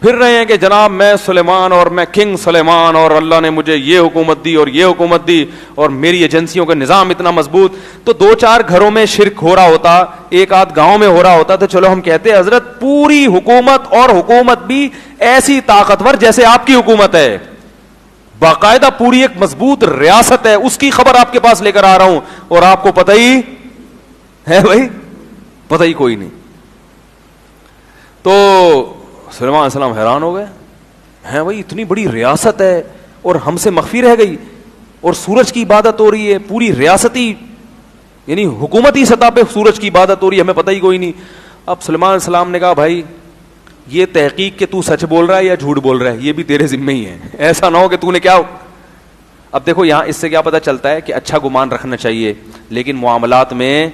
پھر رہے ہیں کہ جناب میں سلیمان اور میں کنگ سلیمان اور اللہ نے مجھے یہ حکومت دی اور یہ حکومت دی اور میری ایجنسیوں کا نظام اتنا مضبوط. تو دو چار گھروں میں شرک ہو رہا ہوتا, ایک آدھ گاؤں میں ہو رہا ہوتا تو چلو ہم کہتے حضرت پوری حکومت, اور حکومت بھی ایسی طاقتور جیسے آپ کی حکومت ہے, باقاعدہ پوری ایک مضبوط ریاست ہے, اس کی خبر آپ کے پاس لے کر آ رہا ہوں, اور آپ کو پتہ ہی ہے بھائی, پتہ ہی کوئی نہیں. تو سلیمان علیہ السلام حیران ہو گئے, ہیں بھائی اتنی بڑی ریاست ہے اور ہم سے مخفی رہ گئی, اور سورج کی عبادت ہو رہی ہے, پوری ریاستی یعنی حکومتی سطح پہ سورج کی عبادت ہو رہی ہے, ہمیں پتہ ہی کوئی نہیں. اب سلیمان علیہ السلام نے کہا بھائی یہ تحقیق کہ تو سچ بول رہا ہے یا جھوٹ بول رہا ہے یہ بھی تیرے ذمہ ہی ہے, ایسا نہ ہو کہ تو نے کیا. اب دیکھو یہاں اس سے کیا پتہ چلتا ہے کہ اچھا گمان رکھنا چاہیے, لیکن معاملات میں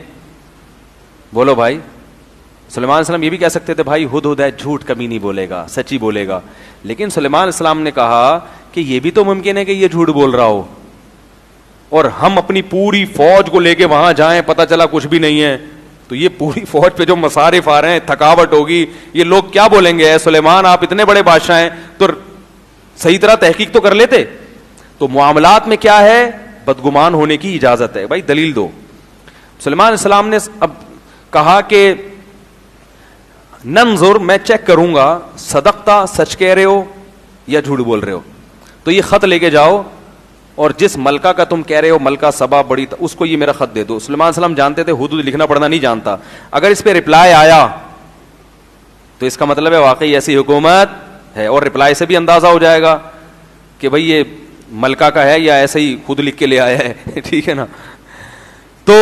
بولو بھائی. سلیمان علیہ السلام یہ بھی کہہ سکتے تھے بھائی ہد ہے, جھوٹ کبھی نہیں بولے گا, سچ ہی بولے گا, لیکن سلیمان علیہ السلام نے کہا کہ یہ بھی تو ممکن ہے کہ یہ جھوٹ بول رہا ہو, اور ہم اپنی پوری فوج کو لے کے وہاں جائیں, پتہ چلا کچھ بھی نہیں ہے, تو یہ پوری فوج پہ جو مصارف آ رہے ہیں, تھکاوٹ ہوگی, یہ لوگ کیا بولیں گے, اے سلیمان آپ اتنے بڑے بادشاہ ہیں تو صحیح طرح تحقیق تو کر لیتے. تو معاملات میں کیا ہے, بدگمان ہونے کی اجازت ہے, بھائی دلیل دو. سلیمان علیہ السلام نے اب کہا کہ ننظر, میں چیک کروں گا, صدقتا, سچ کہہ رہے ہو یا جھوٹ بول رہے ہو, تو یہ خط لے کے جاؤ اور جس ملکہ کا تم کہہ رہے ہو ملکہ سبا بڑی, اس کو یہ میرا خط دے دو. سلیمان علیہ السلام جانتے تھے حدود لکھنا پڑھنا نہیں جانتا, اگر اس پہ رپلائی آیا تو اس کا مطلب ہے واقعی ایسی حکومت ہے, اور رپلائی سے بھی اندازہ ہو جائے گا کہ بھئی یہ ملکہ کا ہے یا ایسے ہی خود لکھ کے لے آیا ہے, ٹھیک ہے نا. تو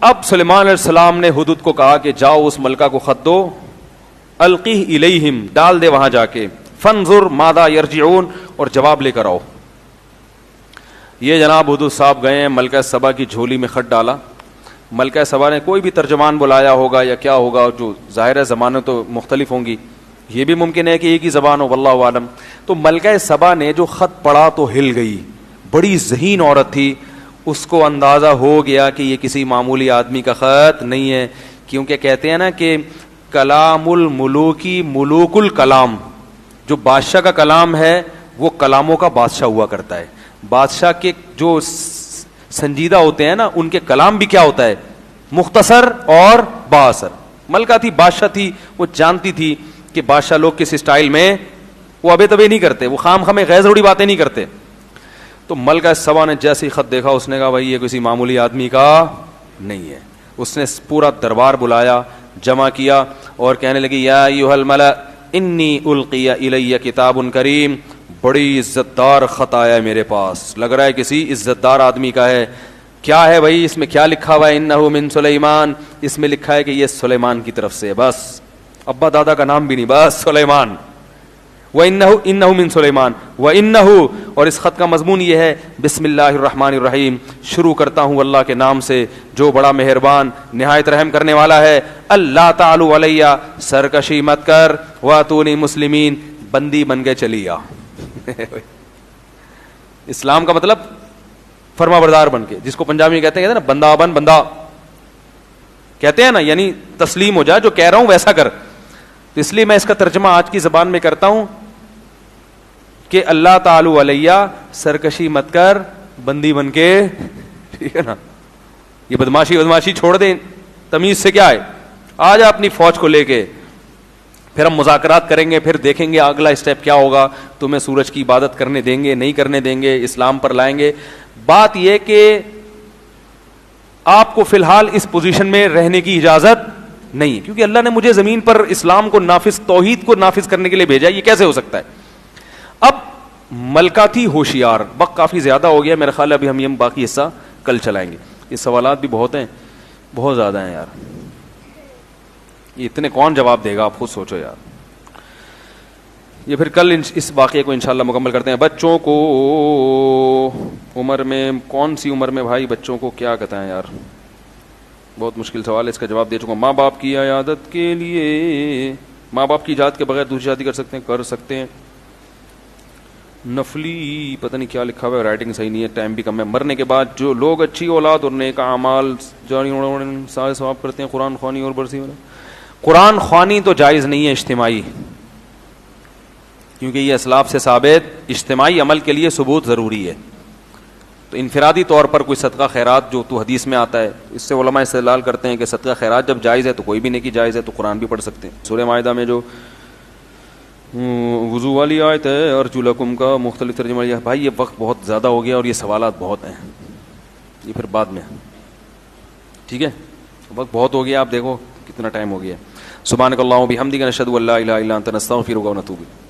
اب سلیمان علیہ السلام نے حدود کو کہا کہ جاؤ اس ملکہ کو خط دو, القیہ الیہم, ڈال دے وہاں جا کے, فانظر ماذا یرجعون, اور جواب لے کر آؤ. یہ جناب حدود صاحب گئے ہیں, ملکہ سبا کی جھولی میں خط ڈالا. ملکہ سبا نے کوئی بھی ترجمان بلایا ہوگا یا کیا ہوگا, جو ظاہر ہے زبانیں تو مختلف ہوں گی, یہ بھی ممکن ہے کہ ایک ہی زبان ہو, واللہ عالم. تو ملکہ سبا نے جو خط پڑھا تو ہل گئی, بڑی ذہین عورت تھی, اس کو اندازہ ہو گیا کہ یہ کسی معمولی آدمی کا خط نہیں ہے, کیونکہ کہتے ہیں نا کہ کلام الملوکی ملوک الکلام, جو بادشاہ کا کلام ہے وہ کلاموں کا بادشاہ ہوا کرتا ہے. بادشاہ کے جو سنجیدہ ہوتے ہیں نا ان کے کلام بھی کیا ہوتا ہے, مختصر اور بااثر. ملکہ تھی, بادشاہ تھی, وہ جانتی تھی کہ بادشاہ لوگ کس اسٹائل میں وہ ابے تبے نہیں کرتے, وہ خام خامے غیر ضروری باتیں نہیں کرتے. تو ملکہ سبا نے جیسے ہی خط دیکھا اس نے کہا بھائی یہ کسی معمولی آدمی کا نہیں ہے. اس نے پورا دربار بلایا, جمع کیا اور کہنے لگی یا ایھا الملأ انی القی الی کتاب کریم, بڑی عزت دار خط آیا ہے میرے پاس, لگ رہا ہے کسی عزت دار آدمی کا ہے. کیا ہے بھائی اس میں کیا لکھا ہوا ہے, انہ من سلیمان, اس میں لکھا ہے کہ یہ سلیمان کی طرف سے, بس ابا دادا کا نام بھی نہیں, بس سلیمان. وَإِنَّهُ مِن سلیمان وَإِنَّهُ, اور اس خط کا مضمون یہ ہے بسم اللہ الرحمن الرحیم, شروع کرتا ہوں اللہ کے نام سے جو بڑا مہربان نہایت رحم کرنے والا ہے. اللہ تعالی علیہ, سرکشی مت کر, وَأْتُونِي مسلمین, بندی بن کے چلی آ. اسلام کا مطلب فرما بردار بن کے, جس کو پنجابی میں کہتے ہیں نا بندہ بن, بندہ کہتے ہیں نا, یعنی تسلیم ہو جا, جو کہہ رہا ہوں ویسا کر. تو اس لیے میں اس کا ترجمہ آج کی زبان میں کرتا ہوں کہ اللہ تعالی علیہ, سرکشی مت کر, بندی بن کے, ٹھیک ہے نا. یہ بدماشی چھوڑ دیں, تمیز سے کیا ہے, آ جا اپنی فوج کو لے کے, پھر ہم مذاکرات کریں گے, پھر دیکھیں گے اگلا اسٹیپ کیا ہوگا, تمہیں سورج کی عبادت کرنے دیں گے نہیں کرنے دیں گے, اسلام پر لائیں گے. بات یہ کہ آپ کو فی الحال اس پوزیشن میں رہنے کی اجازت نہیں ہے, کیونکہ اللہ نے مجھے زمین پر اسلام کو نافذ, توحید کو نافذ کرنے کے لیے بھیجا, یہ کیسے ہو سکتا ہے. اب ملکہ تھی ہوشیار, وقت کافی زیادہ ہو گیا میرا خیال ہے, ابھی ہم یہ باقی حصہ کل چلائیں گے. یہ سوالات بھی بہت ہیں, بہت زیادہ ہیں یار, یہ اتنے کون جواب دے گا, آپ خود سوچو یار. یہ پھر کل اس واقعے کو انشاءاللہ مکمل کرتے ہیں. بچوں کو عمر میں, کون سی عمر میں بھائی بچوں کو کیا کہتے ہیں یار, بہت مشکل سوال ہے, اس کا جواب دے چکا ہوں. ماں باپ کی عیادت کے لیے, ماں باپ کی اجازت کے بغیر دوسری شادی کر سکتے ہیں, کر سکتے ہیں. نفلی پتہ نہیں کیا لکھا ہوا ہے, رائٹنگ صحیح نہیں ہے, ٹائم بھی کم ہے. مرنے کے بعد جو لوگ اچھی اولاد اور نیک اعمال جاری سارے ثواب کرتے ہیں, قرآن خوانی اور برسی والا. قرآن خوانی تو جائز نہیں ہے اجتماعی, کیونکہ یہ اسلاف سے ثابت, اجتماعی عمل کے لیے ثبوت ضروری ہے. تو انفرادی طور پر کوئی صدقہ خیرات جو تو حدیث میں آتا ہے, اس سے علماء استدلال کرتے ہیں کہ صدقہ خیرات جب جائز ہے تو کوئی بھی نیکی جائز ہے, تو قرآن بھی پڑھ سکتے ہیں. سورہ مائدہ میں جو وضو والی آیت ہے ارجو لکم کا مختلف ترجمہ لیا. بھائی یہ وقت بہت زیادہ ہو گیا اور یہ سوالات بہت ہیں, یہ پھر بعد میں, ٹھیک ہے, وقت بہت ہو گیا, آپ دیکھو کتنا ٹائم ہو گیا. سبحانک اللہم و بحمدک نشہد ان لا الہ الا انت نستغفرک و نتوب الیک.